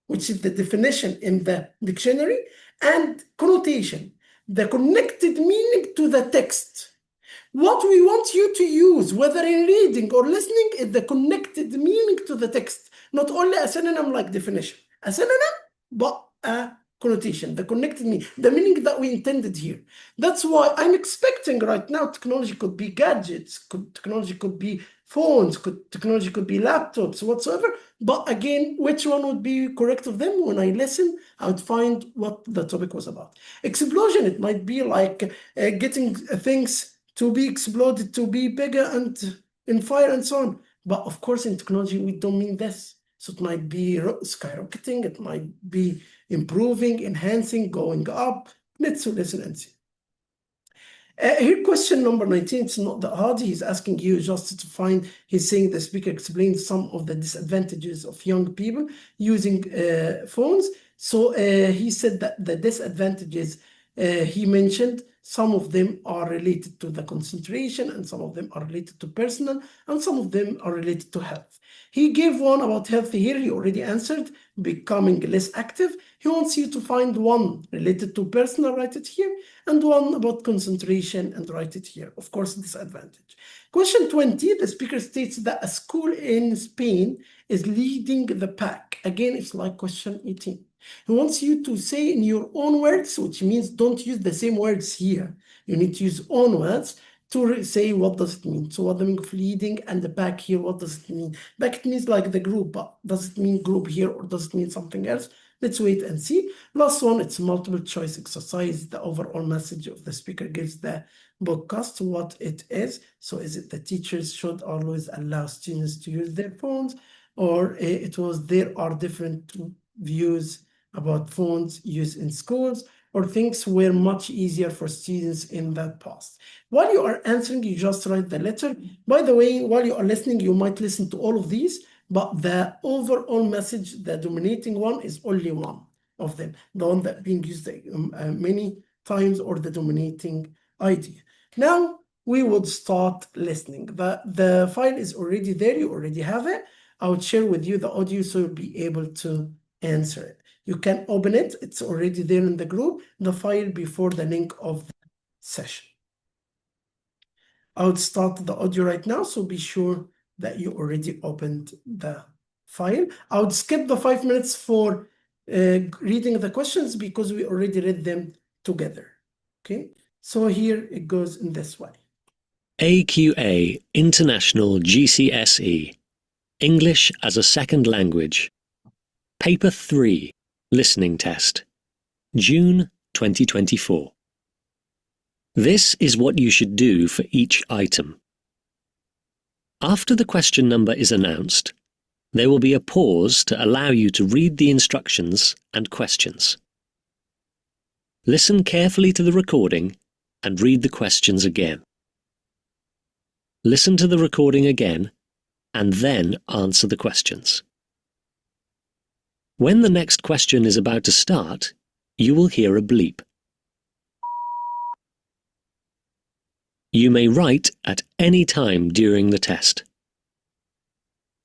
which is the definition in the dictionary, and connotation, the connected meaning to the text. What we want you to use, whether in reading or listening, is the connected meaning to the text, not only a synonym like definition. A synonym, but a connotation, the connected meaning, the meaning that we intended here. That's why I'm expecting right now technology could be gadgets, technology could be phones, technology could be laptops, whatsoever. But again, which one would be correct of them? When I listen, I would find what the topic was about. Explosion, it might be like getting things to be exploded, to be bigger and in fire and so on. But of course, in technology, we don't mean this. So it might be skyrocketing, it might be improving, enhancing, going up. Let's listen and see. Here, question number 19, it's not that hard. He's asking you just to find, he's saying the speaker explains some of the disadvantages of young people using phones. So he said that the disadvantages he mentioned, some of them are related to the concentration, and some of them are related to personal, and some of them are related to health. He gave one about health here, he already answered, becoming less active. He wants you to find one related to personal, write it here, and one about concentration, and write it here. Of course, disadvantage. Question 20, the speaker states that a school in Spain is leading the pack. Again, it's like question 18. He wants you to say in your own words, which means don't use the same words here. You need to use own words to say what does it mean. So what the meaning of leading and the pack here, what does it mean? Pack, it means like the group, but does it mean group here or does it mean something else? Let's wait and see. Last one, it's multiple choice exercise. The overall message of the speaker gives the broadcast what it is. So is it the teachers should always allow students to use their phones, or it was there are different views about phones used in schools, or things were much easier for students in that past? While you are answering, you just write the letter. By the way, while you are listening, you might listen to all of these, but the overall message, the dominating one, is only one of them, the one that being used many times, or the dominating idea. Now we would start listening. The file is already there, you already have it. I would share with you the audio so you'll be able to answer it. You can open it, it's already there in the group, the file before the link of the session. I would start the audio right now, so be sure that you already opened the file. I would skip the 5 minutes for reading the questions because we already read them together. Okay, so here it goes in this way.
AQA International GCSE English as a Second Language. Paper 3 Listening Test. June 2024. This is what you should do for each item. After the question number is announced, there will be a pause to allow you to read the instructions and questions. Listen carefully to the recording and read the questions again. Listen to the recording again and then answer the questions. When the next question is about to start, you will hear a bleep. You may write at any time during the test.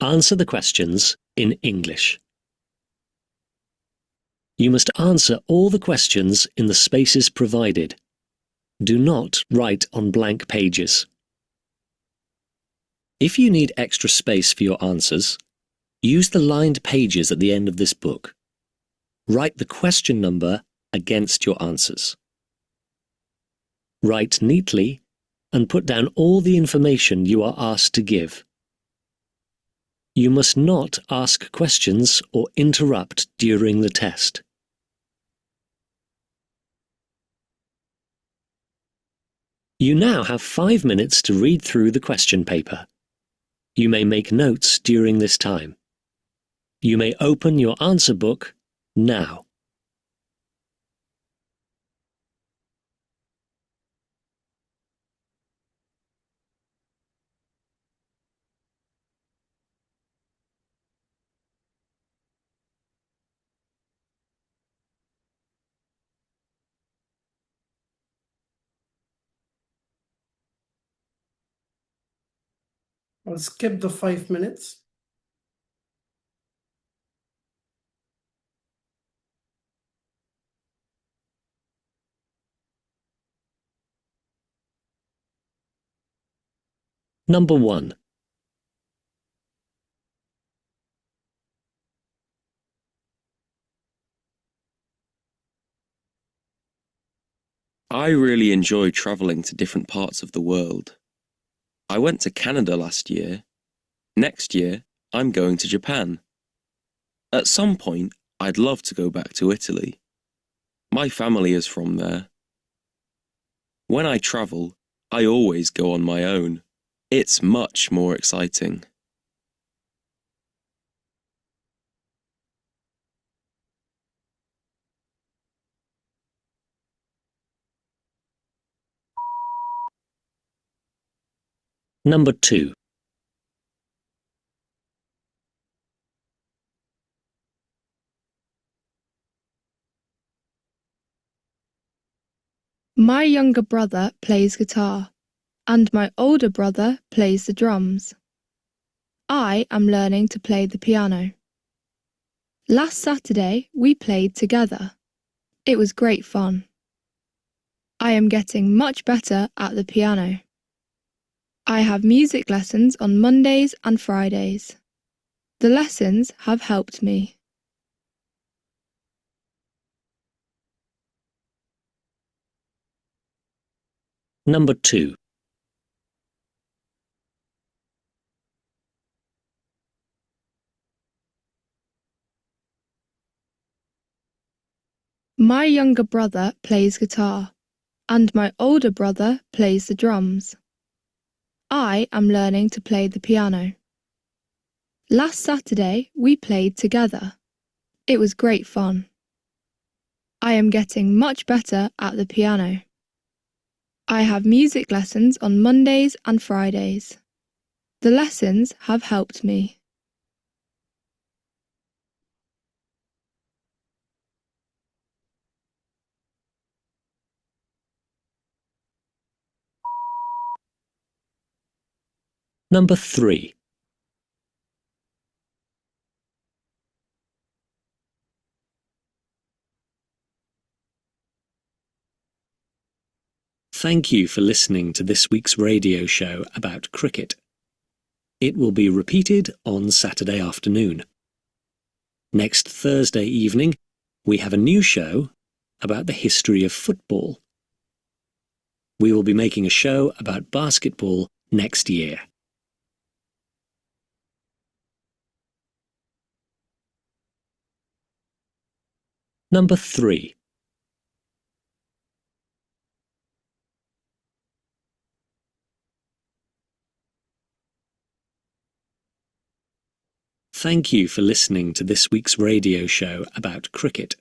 Answer the questions in English. You must answer all the questions in the spaces provided. Do not write on blank pages. If you need extra space for your answers, use the lined pages at the end of this book. Write the question number against your answers. Write neatly and put down all the information you are asked to give. You must not ask questions or interrupt during the test. You now have 5 minutes to read through the question paper. You may make notes during this time. You may open your answer book now.
I'll skip the 5 minutes.
Number 1.
I really enjoy travelling to different parts of the world. I went to Canada last year. Next year, I'm going to Japan. At some point, I'd love to go back to Italy. My family is from there. When I travel, I always go on my own. It's much more exciting.
Number 2.
My younger brother plays guitar, and my older brother plays the drums. I am learning to play the piano. Last Saturday, we played together. It was great fun. I am getting much better at the piano. I have music lessons on Mondays and Fridays. The lessons have helped me.
Number 2.
My younger brother plays guitar, and my older brother plays the drums. I am learning to play the piano. Last Saturday, we played together. It was great fun. I am getting much better at the piano. I have music lessons on Mondays and Fridays. The lessons have helped me.
Number 3. Thank you for listening to this week's radio show about cricket. It will be repeated on Saturday afternoon. Next Thursday evening, we have a new show about the history of football. We will be making a show about basketball next year. Number 3. Thank you for listening to this week's radio show about cricket.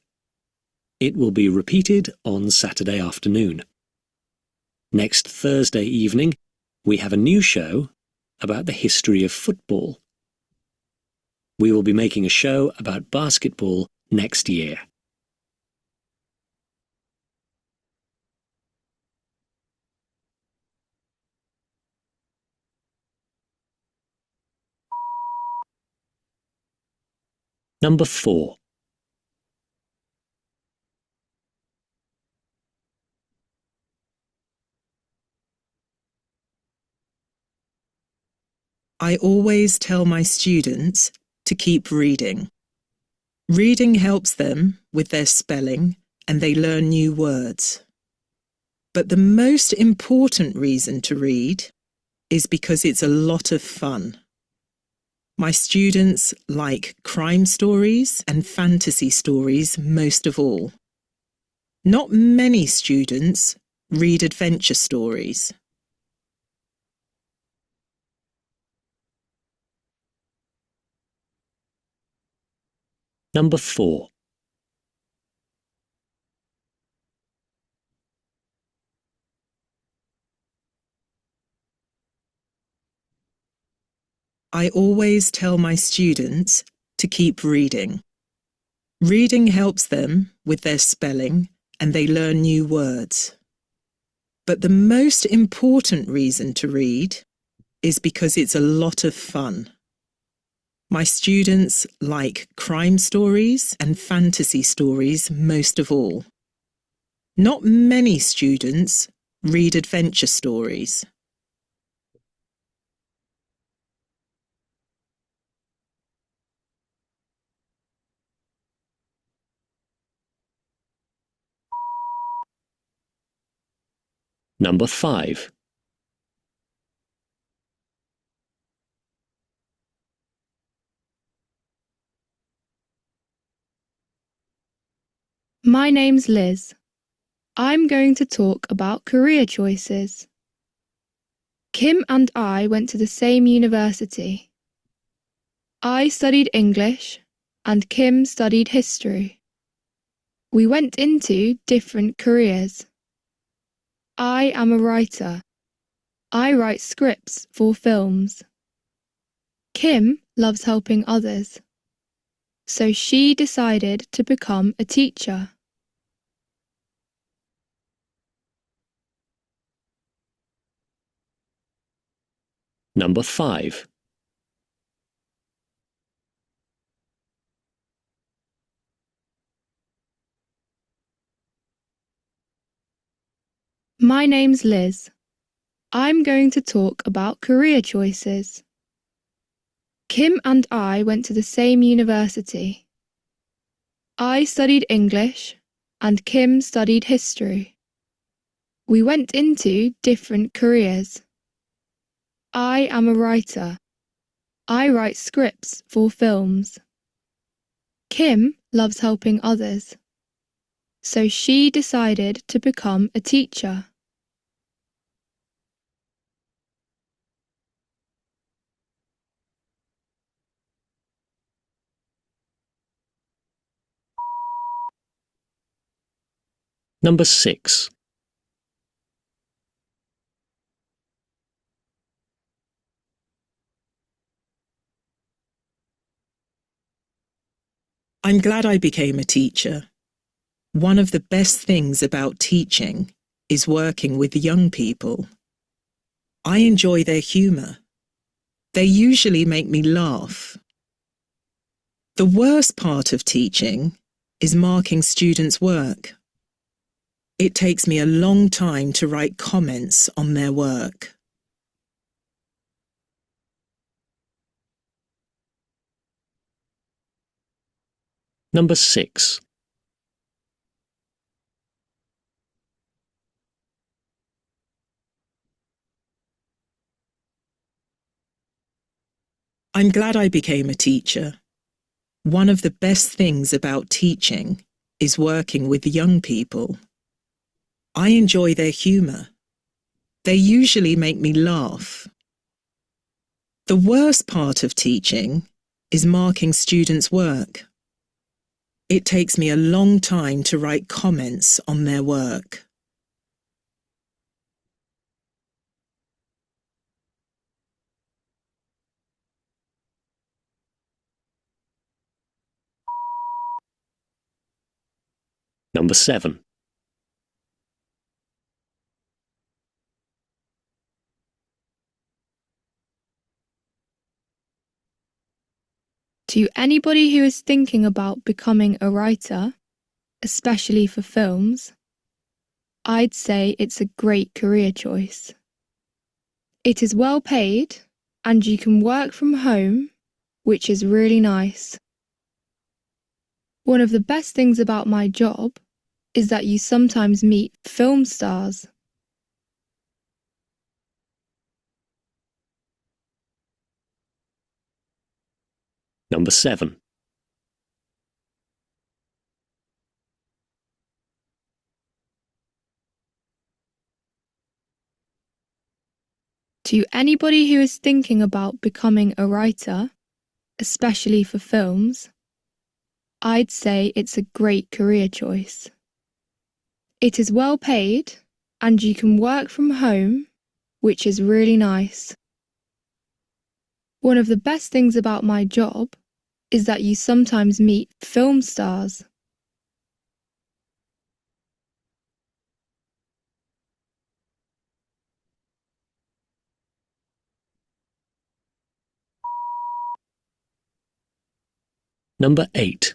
It will be repeated on Saturday afternoon. Next Thursday evening, we have a new show about the history of football. We will be making a show about basketball next year. Number 4.
I always tell my students to keep reading. Reading helps them with their spelling and they learn new words. But the most important reason to read is because it's a lot of fun. My students like crime stories and fantasy stories most of all. Not many students read adventure stories.
Number 4.
I always tell my students to keep reading. Reading helps them with their spelling and they learn new words. But the most important reason to read is because it's a lot of fun. My students like crime stories and fantasy stories most of all. Not many students read adventure stories.
Number 5.
My name's Liz. I'm going to talk about career choices. Kim and I went to the same university. I studied English and Kim studied history. We went into different careers. I am a writer. I write scripts for films. Kim loves helping others, so she decided to become a teacher.
Number 5.
My name's Liz. I'm going to talk about career choices. Kim and I went to the same university. I studied English and Kim studied history. We went into different careers. I am a writer. I write scripts for films. Kim loves helping others, so she decided to become a teacher.
Number 6.
I'm glad I became a teacher. One of the best things about teaching is working with young people. I enjoy their humour. They usually make me laugh. The worst part of teaching is marking students' work. It takes me a long time to write comments on their work.
Number 6.
I'm glad I became a teacher. One of the best things about teaching is working with young people. I enjoy their humour. They usually make me laugh. The worst part of teaching is marking students' work. It takes me a long time to write comments on their work.
Number 7.
To anybody who is thinking about becoming a writer, especially for films, I'd say it's a great career choice. It is well paid and you can work from home, which is really nice. One of the best things about my job is that you sometimes meet film stars.
Number 7.
To anybody who is thinking about becoming a writer, especially for films, I'd say it's a great career choice. It is well paid and you can work from home, which is really nice. One of the best things about my job is that you sometimes meet film stars.
Number 8.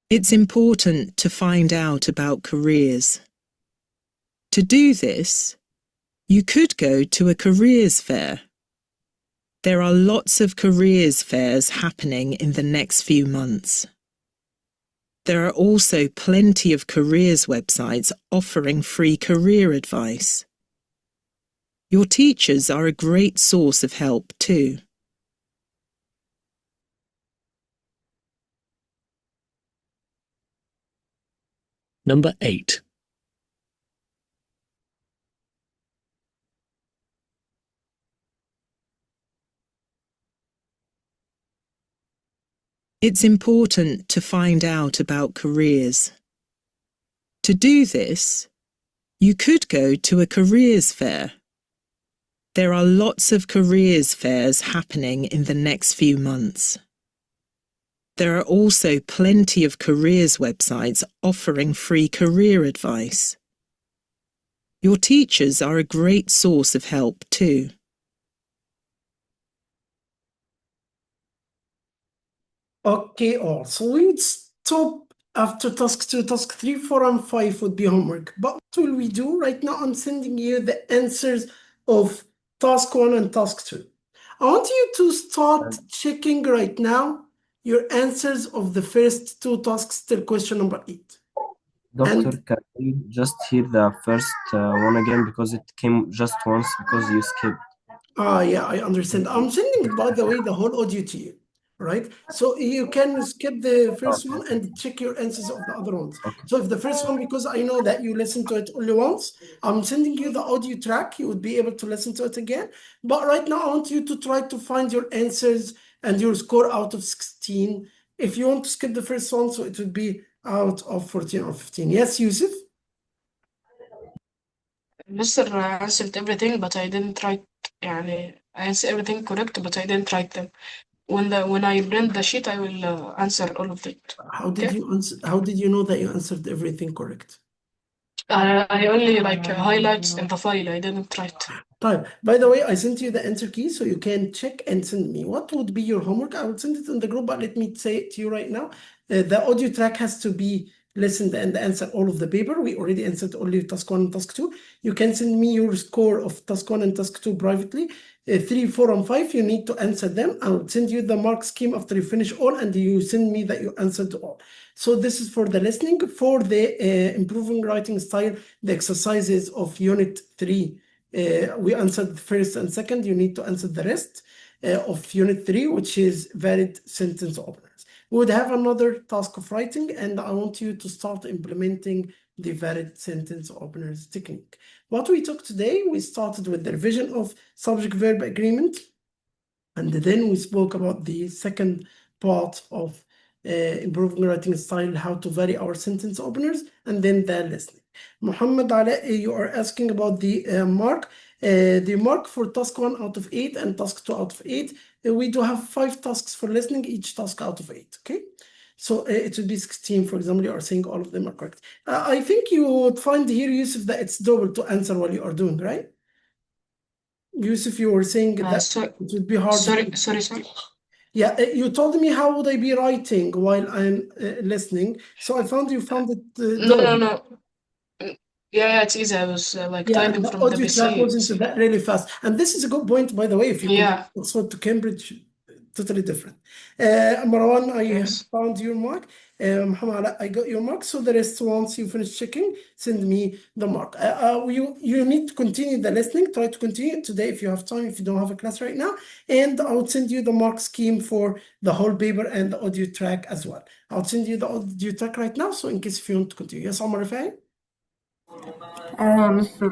It's important to find out about careers. To do this, you could go to a careers fair. There are lots of careers fairs happening in the next few months. There are also plenty of careers websites offering free career advice. Your teachers are a great source of help too.
Number 8.
It's important to find out about careers. To do this, you could go to a careers fair. There are lots of careers fairs happening in the next few months. There are also plenty of careers websites offering free career advice. Your teachers are a great source of help too.
Okay, all. So we would stop after task 2, task 3, 4, and 5 would be homework. But what will we do? Right now, I'm sending you the answers of task 1 and task 2. I want you to start checking right now your answers of the first 2 tasks till question number 8.
Doctor, can we just hear the first one again because it came just once because you skipped?
Yeah, I understand. I'm sending, by the way, the whole audio to you, right? So you can skip the first one and check your answers of the other ones. So if the first one, because I know that you listened to it only once, I'm sending you the audio track. You would be able to listen to it again. But right now, I want you to try to find your answers and your score out of 16. If you want to skip the first one, so it would be out of 14 or 15. Yes, Yusuf?
Mr. answered everything, but I didn't write. I answered everything correct, but I didn't write them. When I print the sheet, I will answer all of it.
How did you answer? How did you know that you answered everything correct?
I only highlights in the file. I didn't write.
By the way, I sent you the answer key so you can check and send me. What would be your homework? I will send it in the group, but let me say it to you right now. The audio track has to be listened and answer all of the paper. We already answered only task 1 and task 2. You can send me your score of task 1 and task 2 privately. 3, 4, and 5, you need to answer them. I will send you the mark scheme after you finish all, and you send me that you answered all. So this is for the listening. For the improving writing style, the exercises of unit 3. We answered the first and second. You need to answer the rest of unit 3, which is varied sentence openers. We would have another task of writing, and I want you to start implementing the varied sentence openers technique. What we took today, we started with the revision of subject-verb agreement, and then we spoke about the second part of improving writing style, how to vary our sentence openers, and then the listening. Muhammad Ali, you are asking about the mark. The mark for task 1 out of 8 and task 2 out of 8. We do have 5 tasks for listening, each task out of 8, okay? So it would be 16, for example. You are saying all of them are correct. I think you would find here, Yusuf, that it's double to answer while you are doing, right? Yusuf, you were saying that it would be hard.
Sorry.
Yeah, you told me how would I be writing while I'm listening. So I found you found it double.
No. Yeah, it's easy. I was typing from the
audio track
PC.
wasn't that really fast. And this is a good point, by the way, if you compare Oxford to Cambridge, totally different. Marwan, I found your mark. Muhammad, I got your mark. So the rest, once you finish checking, send me the mark. You need to continue the listening. Try to continue today if you have time, if you don't have a class right now. And I'll send you the mark scheme for the whole paper and the audio track as well. I'll send you the audio track right now, so in case if you want to continue. Yes, Omar Rafai?
Mr.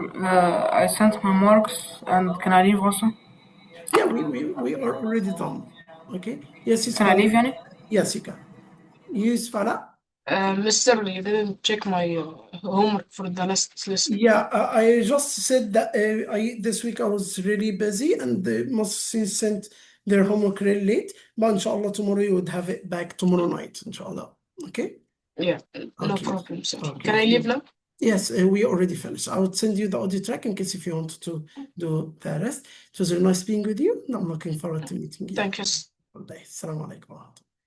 I sent my marks, and can I leave also?
Yeah, we are already done. Okay. Yes,
Can I leave, Yani?
Yes, you can. Use Farah.
Mr. You didn't check my homework for the last lesson.
Yeah, I just said that this week I was really busy, and the most students sent their homework really late. But inshallah, tomorrow you would have it back tomorrow night, inshallah. Okay?
Yeah, no problem, sir. Can I leave now?
Yes, we already finished. I would send you the audio track in case if you want to do the rest. It was really nice being with you, and I'm looking forward to meeting you.
Thank you.
Assalamu alaikum.